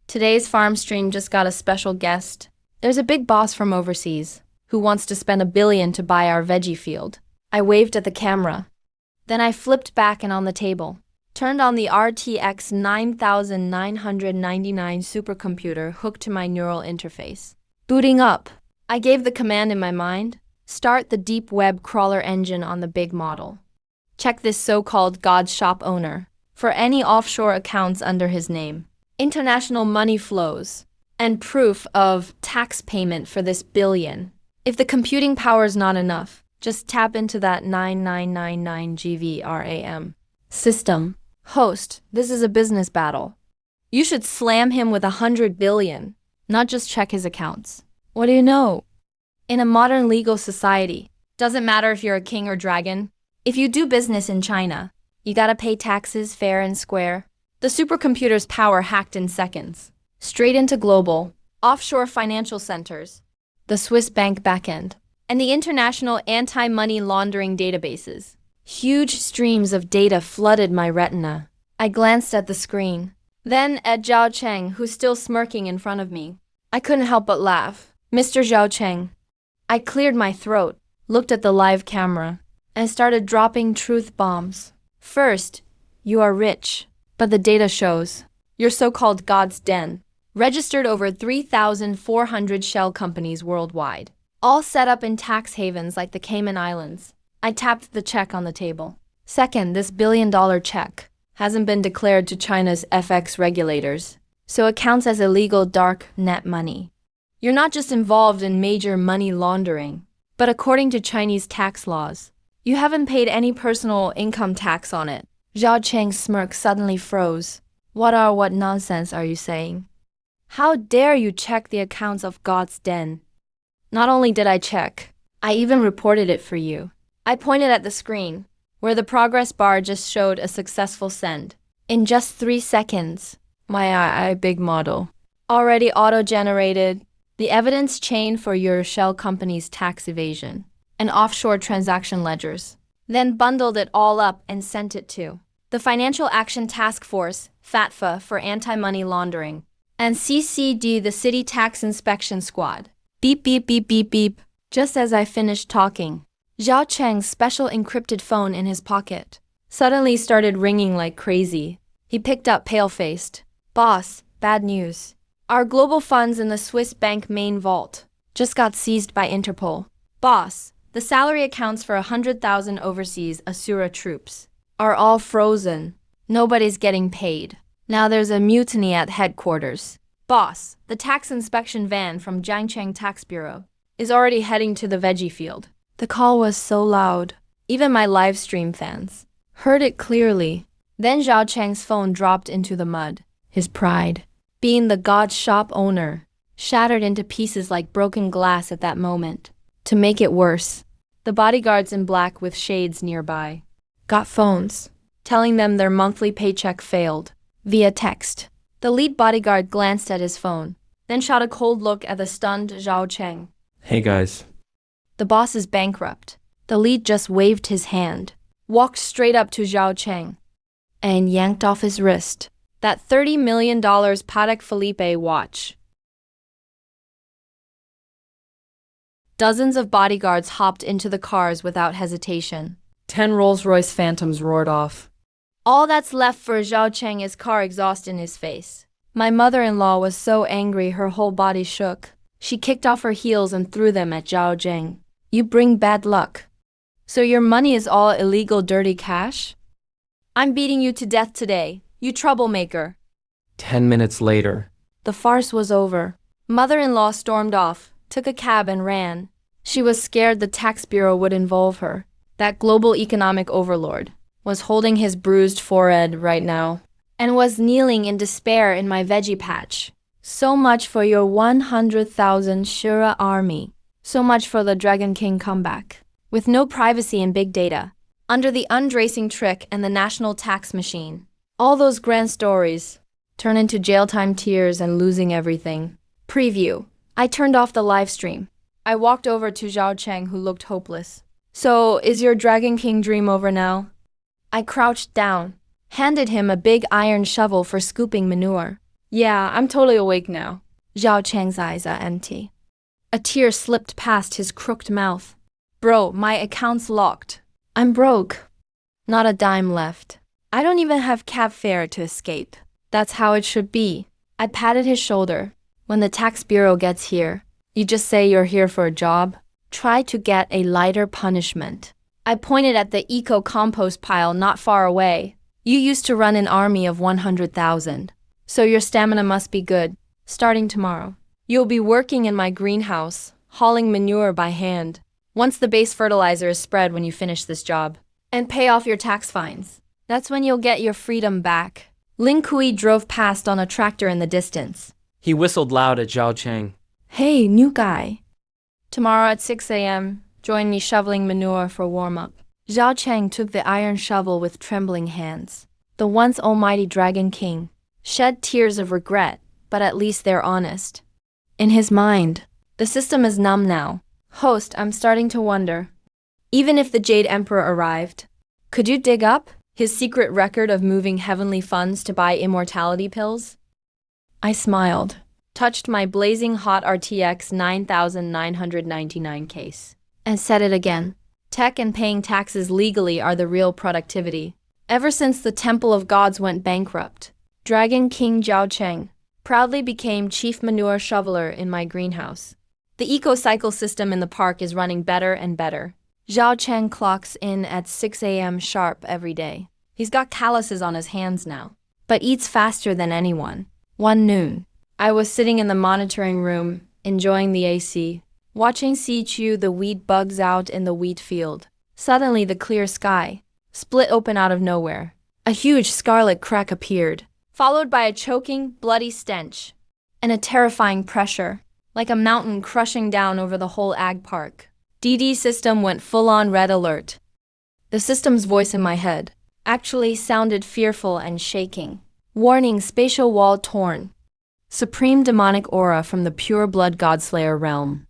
Today's farm stream just got a special guest. There's a big boss from overseas who wants to spend $1 billion to buy our veggie field. I waved at the camera. Then I flipped back and on the table, turned on the RTX 9999 supercomputer hooked to my neural interface. Booting up, I gave the command in my mind, start the deep web crawler engine on the big model. Check this so-called God shop owner for any offshore accounts under his name, international money flows, and proof of tax payment for this billion. If the computing power's not enough, just tap into that 9999 GVRAM. System. Host, this is a business battle. You should slam him with 100 billion, not just check his accounts. What do you know? In a modern legal society, doesn't matter if you're a king or dragon, if you do business in China, you gotta pay taxes fair and square. The supercomputer's power hacked in seconds, straight into global, offshore financial centers, the Swiss bank backend, and the international anti-money laundering databases. Huge streams of data flooded my retina. I glanced at the screen, then at Zhao Cheng, who's still smirking in front of me. I couldn't help but laugh. Mr. Zhao Cheng. I cleared my throat, looked at the live camera, and started dropping truth bombs. First, you are rich, but the data shows your so-called God's Den registered over 3,400 shell companies worldwide, all set up in tax havens like the Cayman Islands. I tapped the check on the table. Second, this $1 billion check hasn't been declared to China's FX regulators, so it counts as illegal dark net money. You're not just involved in major money laundering, but according to Chinese tax laws, you haven't paid any personal income tax on it. Zhao Cheng's smirk suddenly froze. What nonsense are you saying? How dare you check the accounts of God's Den? Not only did I check, I even reported it for you. I pointed at the screen, where the progress bar just showed a successful send. In just 3 seconds, my big model already auto-generated the evidence chain for your shell company's tax evasion and offshore transaction ledgers, then bundled it all up and sent it to the Financial Action Task Force, FATFA, for anti-money laundering, and CCD, the City Tax Inspection Squad. Beep, beep, beep, beep, beep. Just as I finished talking, Zhao Cheng's special encrypted phone in his pocket suddenly started ringing like crazy. He picked up pale-faced. Boss, bad news. Our global funds in the Swiss bank main vault just got seized by Interpol. Boss, the salary accounts for 100,000 overseas Asura troops. are all frozen. Nobody's getting paid. Now there's a mutiny at headquarters. Boss, the tax inspection van from Jiangcheng Tax Bureau is already heading to the veggie field. The call was so loud. Even my live stream fans heard it clearly. Then Zhao Cheng's phone dropped into the mud. His pride, being the god shop owner, shattered into pieces like broken glass at that moment. To make it worse, the bodyguards in black with shades nearby got phones, telling them their monthly paycheck failed, via text. The lead bodyguard glanced at his phone, then shot a cold look at the stunned Zhao Cheng. Hey guys. The boss is bankrupt. The lead just waved his hand, walked straight up to Zhao Cheng, and yanked off his wrist that $30 million Patek Philippe watch. Dozens of bodyguards hopped into the cars without hesitation. 10 Rolls-Royce Phantoms roared off. All that's left for Zhao Cheng is car exhaust in his face. My mother-in-law was so angry her whole body shook. She kicked off her heels and threw them at Zhao Cheng. You bring bad luck. So your money is all illegal dirty cash? I'm beating you to death today, you troublemaker. 10 minutes later. The farce was over. Mother-in-law stormed off, took a cab and ran. She was scared the tax bureau would involve her. That global economic overlord was holding his bruised forehead right now and was kneeling in despair in my veggie patch. So much for your 100,000 Shura army. So much for the Dragon King comeback. With no privacy and big data. Under the undracing trick and the national tax machine. All those grand stories turn into jail time tears and losing everything. Preview. I turned off the live stream. I walked over to Zhao Cheng, who looked hopeless. So, is your Dragon King dream over now? I crouched down, handed him a big iron shovel for scooping manure. Yeah, I'm totally awake now. Zhao Cheng's eyes are empty. A tear slipped past his crooked mouth. Bro, my account's locked. I'm broke. Not a dime left. I don't even have cab fare to escape. That's how it should be. I patted his shoulder. When the tax bureau gets here, you just say you're here for a job. Try to get a lighter punishment. I pointed at the eco-compost pile not far away. You used to run an army of 100,000. So your stamina must be good. Starting tomorrow, you'll be working in my greenhouse, hauling manure by hand. Once the base fertilizer is spread when you finish this job. And pay off your tax fines. That's when you'll get your freedom back. Lin Kui drove past on a tractor in the distance. He whistled loud at Zhao Cheng. Hey, new guy. Tomorrow at 6 a.m., join me shoveling manure for warm-up. Zhao Cheng took the iron shovel with trembling hands. The once almighty Dragon King shed tears of regret, but at least they're honest. In his mind, the system is numb now. Host, I'm starting to wonder. Even if the Jade Emperor arrived, could you dig up his secret record of moving heavenly funds to buy immortality pills? I smiled, touched my blazing hot RTX 9999 case, and said it again. Tech and paying taxes legally are the real productivity. Ever since the Temple of Gods went bankrupt, Dragon King Zhao Cheng proudly became chief manure shoveler in my greenhouse. The eco-cycle system in the park is running better and better. Zhao Cheng clocks in at 6 a.m. sharp every day. He's got calluses on his hands now, but eats faster than anyone. One noon, I was sitting in the monitoring room, enjoying the AC, watching Si chew the wheat bugs out in the wheat field. Suddenly the clear sky split open out of nowhere. A huge scarlet crack appeared, followed by a choking, bloody stench, and a terrifying pressure, like a mountain crushing down over the whole ag park. DD system went full-on red alert. The system's voice in my head actually sounded fearful and shaking. Warning, spatial wall torn. Supreme demonic aura from the pure blood Godslayer realm.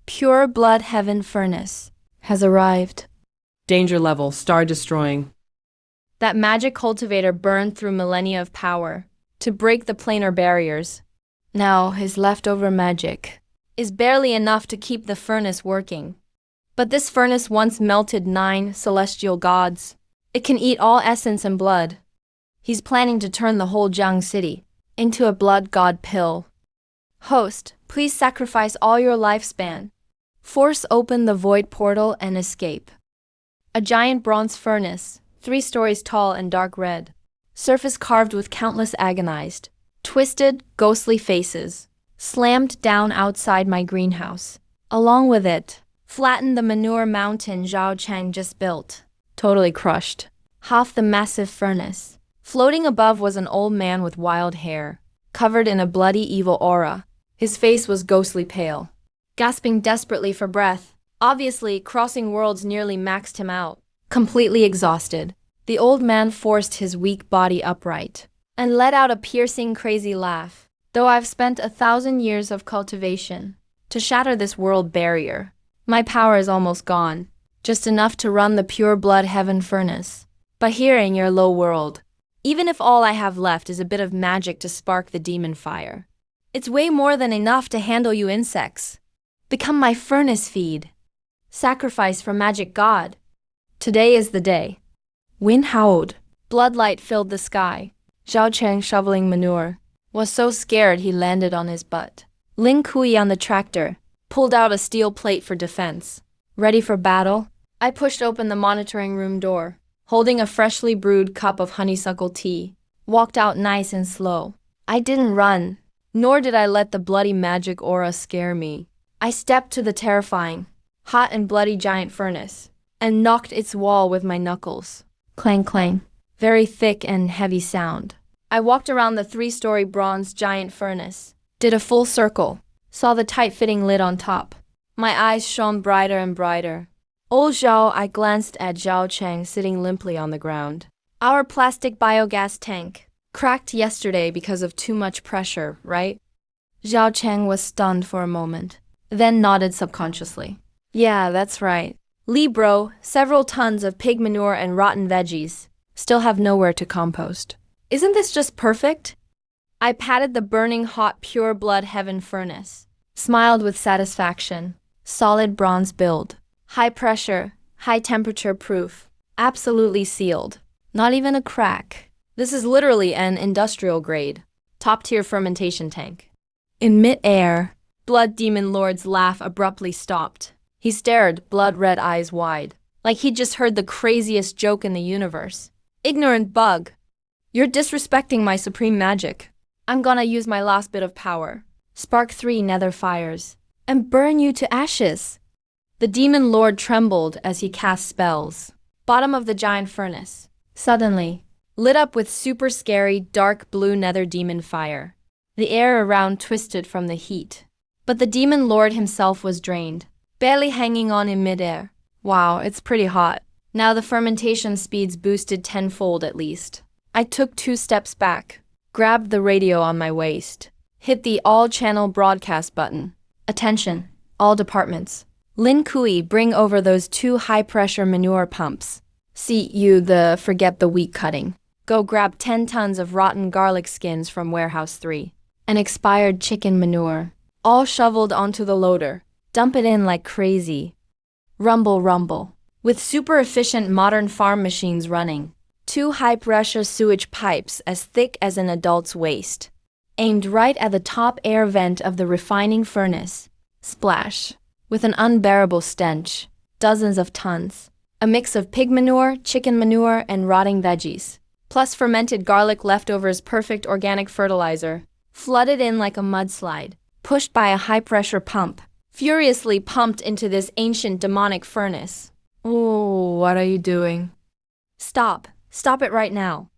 Pure blood heaven furnace has arrived. Danger level, star destroying. That magic cultivator burned through millennia of power to break the planar barriers. Now his leftover magic is barely enough to keep the furnace working. But this furnace once melted 9 celestial gods. It can eat all essence and blood. He's planning to turn the whole Jiang city into a blood god pill. Host, please sacrifice all your lifespan. Force open the void portal and escape. A giant bronze furnace, 3 stories tall and dark red. Surface carved with countless agonized, twisted, ghostly faces. Slammed down outside my greenhouse. Along with it, flattened the manure mountain Zhao Cheng just built. Totally crushed. Half the massive furnace. Floating above was an old man with wild hair, covered in a bloody evil aura. His face was ghostly pale. Gasping desperately for breath. Obviously, crossing worlds nearly maxed him out. Completely exhausted, the old man forced his weak body upright and let out a piercing, crazy laugh. Though I've spent 1,000 years of cultivation to shatter this world barrier, my power is almost gone, just enough to run the pure blood heaven furnace. But here in your low world, even if all I have left is a bit of magic to spark the demon fire, it's way more than enough to handle you insects. Become my furnace feed. Sacrifice for magic god. Today is the day. Wind howled. Bloodlight filled the sky. Zhao Cheng, shoveling manure, was so scared he landed on his butt. Lin Kui on the tractor pulled out a steel plate for defense. Ready for battle? I pushed open the monitoring room door, holding a freshly brewed cup of honeysuckle tea. Walked out nice and slow. I didn't run, nor did I let the bloody magic aura scare me. I stepped to the terrifying, hot and bloody giant furnace and knocked its wall with my knuckles. Clang clang. Very thick and heavy sound. I walked around the 3-story bronze giant furnace, did a full circle, saw the tight-fitting lid on top. My eyes shone brighter and brighter. Old Zhao, I glanced at Zhao Cheng sitting limply on the ground. Our plastic biogas tank. Cracked yesterday because of too much pressure, right? Zhao Cheng was stunned for a moment, then nodded subconsciously. Yeah, that's right. Lee bro, several tons of pig manure and rotten veggies. Still have nowhere to compost. Isn't this just perfect? I patted the burning hot pure blood heaven furnace. Smiled with satisfaction. Solid bronze build. High pressure, high temperature proof. Absolutely sealed. Not even a crack. This is literally an industrial grade, top-tier fermentation tank. In mid-air, Blood Demon Lord's laugh abruptly stopped. He stared, blood-red eyes wide, like he'd just heard the craziest joke in the universe. Ignorant bug. You're disrespecting my supreme magic. I'm gonna use my last bit of power. Spark 3 nether fires, and burn you to ashes. The Demon Lord trembled as he cast spells. Bottom of the giant furnace, suddenly, lit up with super scary dark blue nether demon fire. The air around twisted from the heat. But the Demon Lord himself was drained, barely hanging on in midair. Wow, it's pretty hot. Now the fermentation speeds boosted tenfold at least. I took 2 steps back, grabbed the radio on my waist, hit the all-channel broadcast button. Attention, all departments. Lin Kui, bring over those 2 high-pressure manure pumps. See you, forget the wheat cutting. Go grab 10 tons of rotten garlic skins from Warehouse 3. And expired chicken manure. All shoveled onto the loader. Dump it in like crazy. Rumble, rumble. With super efficient modern farm machines running. 2 high-pressure sewage pipes as thick as an adult's waist. Aimed right at the top air vent of the refining furnace. Splash. With an unbearable stench. Dozens of tons. A mix of pig manure, chicken manure, and rotting veggies. Plus fermented garlic leftovers, perfect organic fertilizer. Flooded in like a mudslide. Pushed by a high-pressure pump. Furiously pumped into this ancient demonic furnace. Oh, what are you doing? Stop. Stop it right now.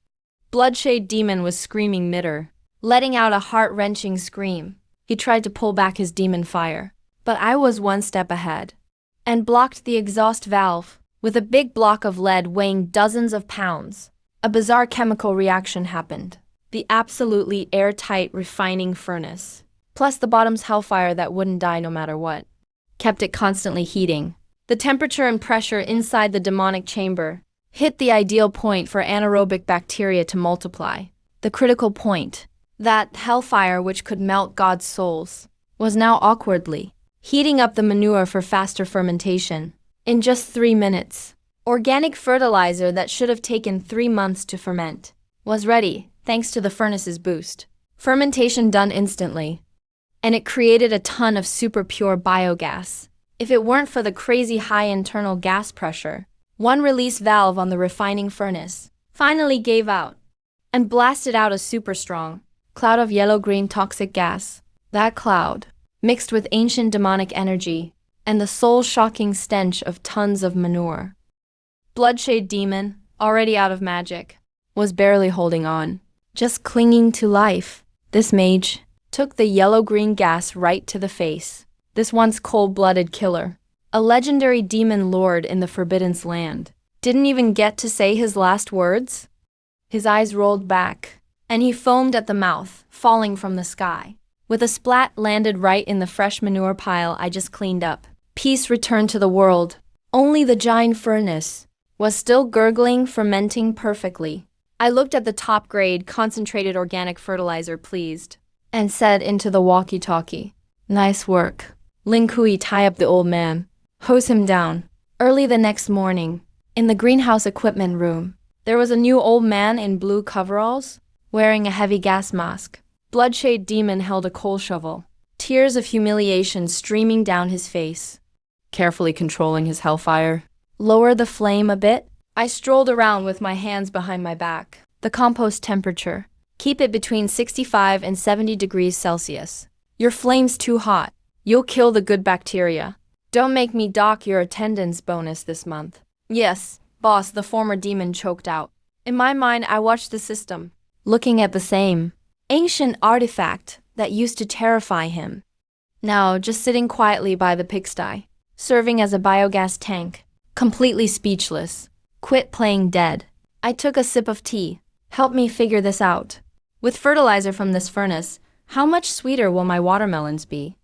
Bloodshade Demon was screaming midair, letting out a heart-wrenching scream. He tried to pull back his demon fire, but I was 1 step ahead and blocked the exhaust valve with a big block of lead weighing dozens of pounds. A bizarre chemical reaction happened. The absolutely airtight refining furnace, plus the bottom's hellfire that wouldn't die no matter what, kept it constantly heating. The temperature and pressure inside the demonic chamber hit the ideal point for anaerobic bacteria to multiply. The critical point, that hellfire which could melt God's souls, was now awkwardly heating up the manure for faster fermentation. In just 3 minutes, organic fertilizer that should have taken 3 months to ferment was ready thanks to the furnace's boost. Fermentation done instantly. And it created a ton of super pure biogas. If it weren't for the crazy high internal gas pressure, One release valve on the refining furnace finally gave out and blasted out a super strong cloud of yellow-green toxic gas. That cloud, mixed with ancient demonic energy and the soul-shocking stench of tons of manure. Bloodshade Demon, already out of magic, was barely holding on, just clinging to life. This mage took the yellow-green gas right to the face. This once cold-blooded killer, a legendary demon lord in the Forbidden's land, didn't even get to say his last words. His eyes rolled back, and he foamed at the mouth, falling from the sky. With a splat landed right in the fresh manure pile I just cleaned up. Peace returned to the world. Only the giant furnace was still gurgling, fermenting perfectly. I looked at the top-grade concentrated organic fertilizer pleased, and said into the walkie-talkie, "Nice work." Lin Kui tie up the old man, hose him down. Early the next morning, in the greenhouse equipment room, there was a new old man in blue coveralls, wearing a heavy gas mask. Bloodshade Demon held a coal shovel, tears of humiliation streaming down his face. Carefully controlling his hellfire, lower the flame a bit. I strolled around with my hands behind my back. The compost temperature. Keep it between 65 and 70 degrees Celsius. Your flame's too hot. You'll kill the good bacteria. Don't make me dock your attendance bonus this month. Yes, boss, the former demon choked out. In my mind, I watched the system, looking at the same ancient artifact that used to terrify him. Now, just sitting quietly by the pigsty, serving as a biogas tank, completely speechless. Quit playing dead. I took a sip of tea. Help me figure this out. With fertilizer from this furnace, how much sweeter will my watermelons be?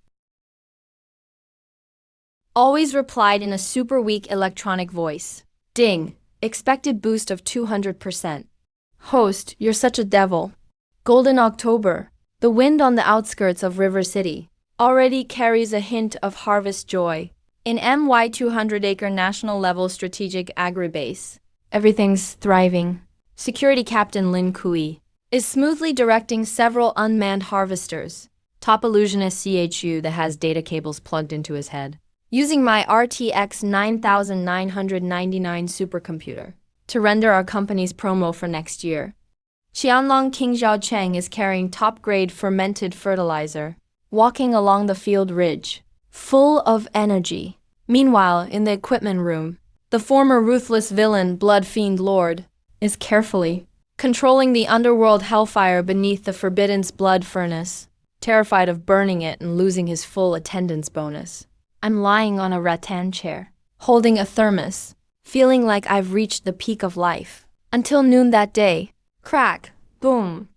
Always replied in a super weak electronic voice. Ding. Expected boost of 200%. Host, you're such a devil. Golden October. The wind on the outskirts of River City already carries a hint of harvest joy. In MY 200-acre national-level strategic agri-base, everything's thriving. Security Captain Lin Kui is smoothly directing several unmanned harvesters, top illusionist CHU that has data cables plugged into his head, using my RTX 9999 supercomputer to render our company's promo for next year. Qianlong King Zhao Cheng is carrying top-grade fermented fertilizer, walking along the field ridge, full of energy. Meanwhile, in the equipment room, the former ruthless villain, Blood Fiend Lord, is carefully controlling the underworld hellfire beneath the Forbidden's blood furnace, terrified of burning it and losing his full attendance bonus. I'm lying on a rattan chair, holding a thermos, feeling like I've reached the peak of life. Until noon that day. Crack, boom.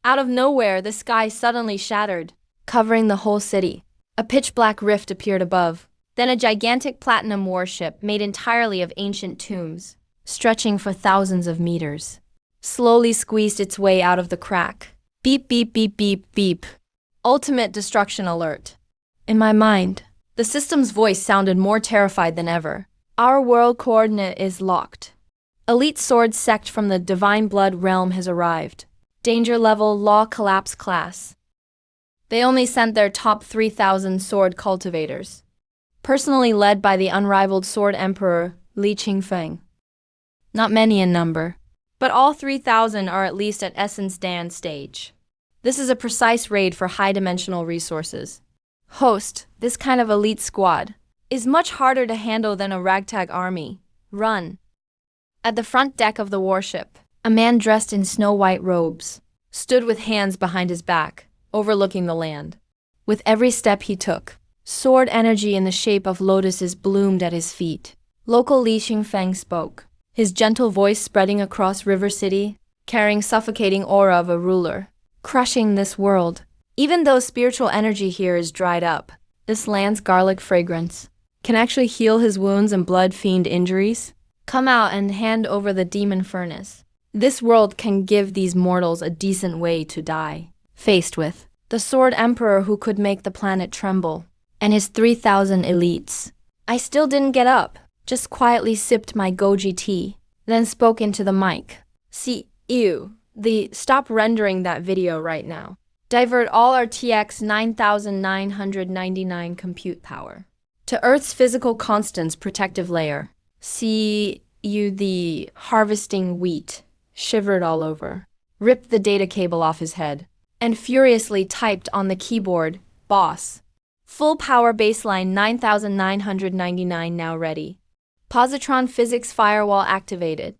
Out of nowhere, the sky suddenly shattered, covering the whole city. A pitch-black rift appeared above. Then a gigantic platinum warship made entirely of ancient tombs, stretching for thousands of meters, slowly squeezed its way out of the crack. Beep, beep, beep, beep, beep. Ultimate destruction alert. In my mind, the system's voice sounded more terrified than ever. Our world coordinate is locked. Elite sword sect from the Divine Blood realm has arrived. Danger level law collapse class. They only sent their top 3,000 sword cultivators, personally led by the unrivaled sword emperor, Li Qingfeng. Not many in number, but all 3,000 are at least at Essence Dan stage. This is a precise raid for high-dimensional resources. Host, this kind of elite squad, is much harder to handle than a ragtag army. Run. At the front deck of the warship, a man dressed in snow-white robes stood with hands behind his back, overlooking the land. With every step he took, sword energy in the shape of lotuses bloomed at his feet. Local Li Qingfeng spoke, his gentle voice spreading across River City, carrying suffocating aura of a ruler, crushing this world. Even though spiritual energy here is dried up, this land's garlic fragrance can actually heal his wounds and blood fiend injuries. Come out and hand over the demon furnace. This world can give these mortals a decent way to die. Faced with the sword emperor who could make the planet tremble, and his 3,000 elites, I still didn't get up, just quietly sipped my goji tea, then spoke into the mic. See, stop rendering that video right now. Divert all RTX 9999 compute power to Earth's physical constants protective layer. the harvesting wheat, shivered all over, ripped the data cable off his head, and furiously typed on the keyboard, "Boss. Full power baseline 9999 now ready. Positron physics firewall activated."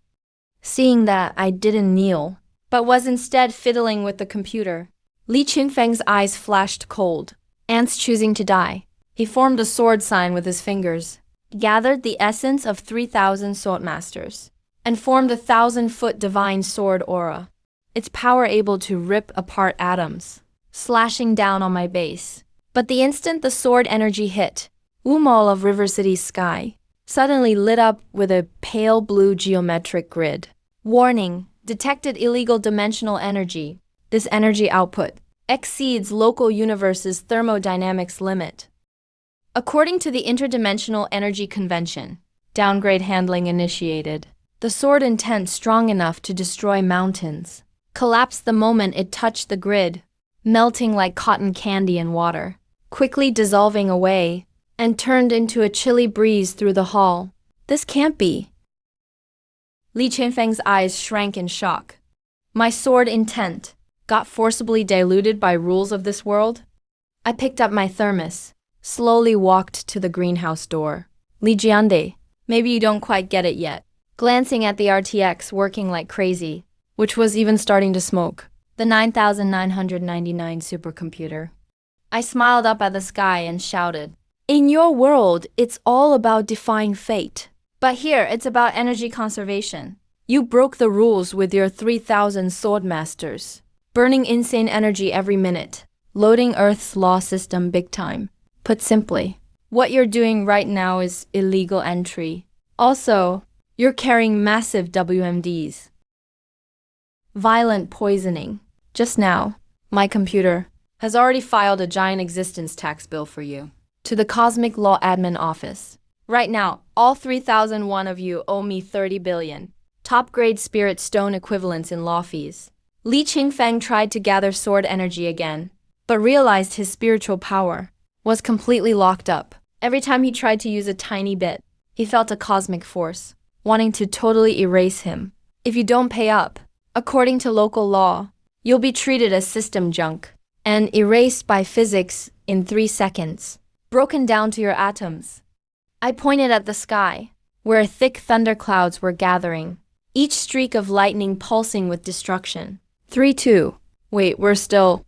Seeing that, I didn't kneel, but was instead fiddling with the computer. Li Qingfeng's eyes flashed cold. Ants choosing to die. He formed a sword sign with his fingers, gathered the essence of 3,000 swordmasters, and formed a 1,000-foot divine sword aura, its power able to rip apart atoms, slashing down on my base. But the instant the sword energy hit, Umal of River City's sky suddenly lit up with a pale blue geometric grid. Warning, detected illegal dimensional energy. This energy output exceeds local universe's thermodynamics limit. According to the Interdimensional Energy Convention, downgrade handling initiated. The sword intent strong enough to destroy mountains collapsed the moment it touched the grid, melting like cotton candy in water, quickly dissolving away, and turned into a chilly breeze through the hall. This can't be. Li Qingfeng's eyes shrank in shock. My sword intent got forcibly diluted by rules of this world? I picked up my thermos, slowly walked to the greenhouse door. Li Jiande, maybe you don't quite get it yet. Glancing at the RTX working like crazy, which was even starting to smoke, the 9999 supercomputer. I smiled up at the sky and shouted, "In your world, it's all about defying fate. But here, it's about energy conservation. You broke the rules with your 3,000 swordmasters, burning insane energy every minute, loading Earth's law system big time. Put simply, what you're doing right now is illegal entry. Also, you're carrying massive WMDs. Violent poisoning. Just now, my computer has already filed a giant existence tax bill for you to the Cosmic Law Admin Office. Right now, all 3,001 of you owe me 30 billion. Top-grade spirit stone equivalents in law fees." Li Qingfeng tried to gather sword energy again, but realized his spiritual power was completely locked up. Every time he tried to use a tiny bit, he felt a cosmic force wanting to totally erase him. If you don't pay up, according to local law, you'll be treated as system junk and erased by physics in 3 seconds, broken down to your atoms. I pointed at the sky, where thick thunderclouds were gathering, each streak of lightning pulsing with destruction. 3-2. Wait, we still.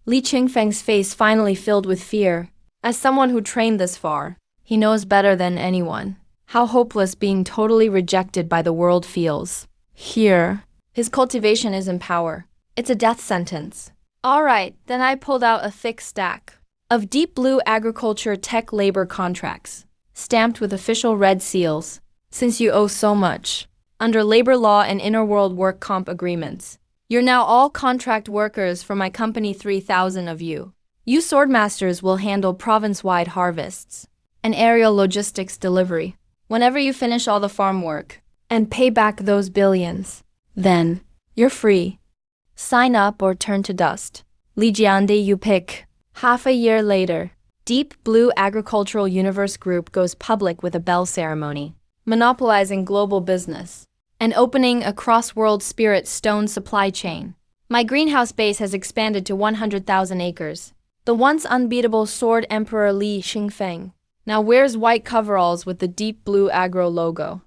Li Qingfeng's face finally filled with fear. As someone who trained this far, he knows better than anyone how hopeless being totally rejected by the world feels. Here, his cultivation is in power. It's a death sentence. All right, then I pulled out a thick stack of deep blue agriculture tech labor contracts, stamped with official red seals, since you owe so much. Under labor law and inner world work comp agreements, you're now all contract workers for my company. 3,000 of you. You swordmasters will handle province-wide harvests and aerial logistics delivery. Whenever you finish all the farm work and pay back those billions, then you're free. Sign up or turn to dust. Li Jiande, you pick. Half a year later, Deep Blue Agricultural Universe Group goes public with a bell ceremony, monopolizing global business and opening a cross-world spirit stone supply chain. My greenhouse base has expanded to 100,000 acres. The once unbeatable Sword Emperor Li Qingfeng now wears white coveralls with the Deep Blue Agro logo,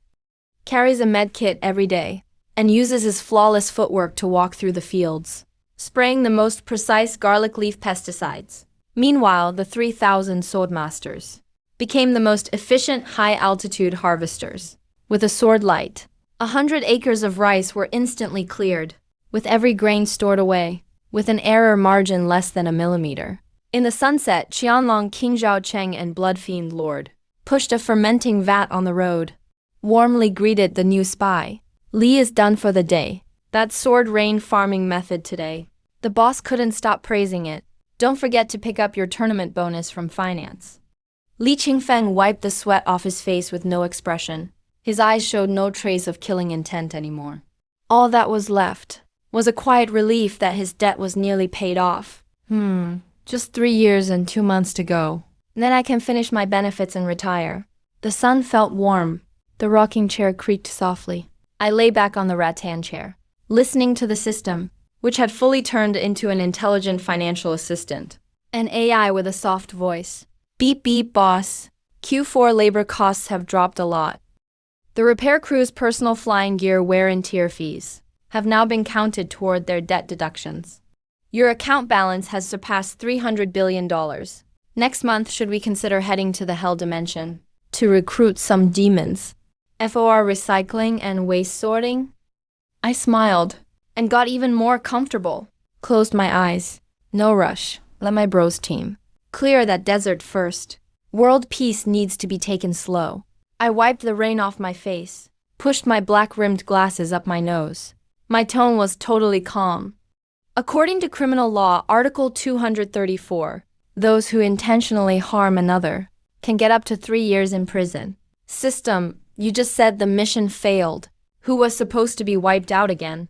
carries a med kit every day, and uses his flawless footwork to walk through the fields, spraying the most precise garlic leaf pesticides. Meanwhile, the 3,000 swordmasters became the most efficient high-altitude harvesters. With a sword light, 100 acres of rice were instantly cleared, with every grain stored away, with an error margin less than a millimeter. In the sunset, Qianlong King Zhao Cheng and Bloodfiend Lord pushed a fermenting vat on the road, warmly greeted the new spy. Li is done for the day. That sword rain farming method today. The boss couldn't stop praising it. Don't forget to pick up your tournament bonus from finance. Li Qingfeng wiped the sweat off his face with no expression. His eyes showed no trace of killing intent anymore. All that was left was a quiet relief that his debt was nearly paid off. Just 3 years and 2 months to go. Then I can finish my benefits and retire. The sun felt warm, The rocking chair creaked softly. I lay back on the rattan chair, listening to the system, which had fully turned into an intelligent financial assistant. An AI with a soft voice. Beep beep, boss. Q4 labor costs have dropped a lot. The repair crew's personal flying gear wear and tear fees have now been counted toward their debt deductions. Your account balance has surpassed $300 billion. Next month, should we consider heading to the Hell Dimension to recruit some demons? FOR recycling and waste sorting? I smiled and got even more comfortable. Closed my eyes. No rush. Let my bros team clear that desert first. World peace needs to be taken slow. I wiped the rain off my face, pushed my black-rimmed glasses up my nose. My tone was totally calm. According to criminal law, Article 234, those who intentionally harm another can get up to 3 years in prison. System, you just said the mission failed. Who was supposed to be wiped out again?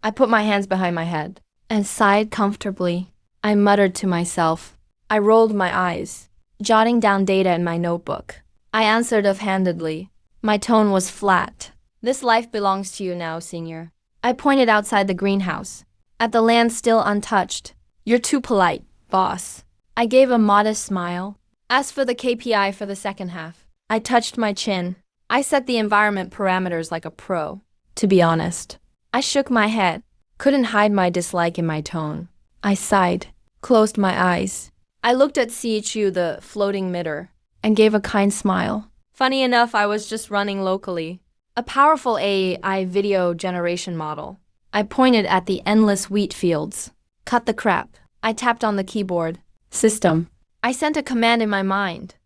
I put my hands behind my head and sighed comfortably. I muttered to myself. I rolled my eyes, jotting down data in my notebook. I answered offhandedly. My tone was flat. This life belongs to you now, senior. I pointed outside the greenhouse, at the land still untouched. You're too polite, boss. I gave a modest smile. As for the KPI for the second half, I touched my chin. I set the environment parameters like a pro. To be honest, I shook my head, couldn't hide my dislike in my tone. I sighed, closed my eyes. I looked at CHU, the floating mirror, and gave a kind smile. Funny enough, I was just running locally. A powerful AI video generation model. I pointed at the endless wheat fields. Cut the crap. I tapped on the keyboard. System. I sent a command in my mind.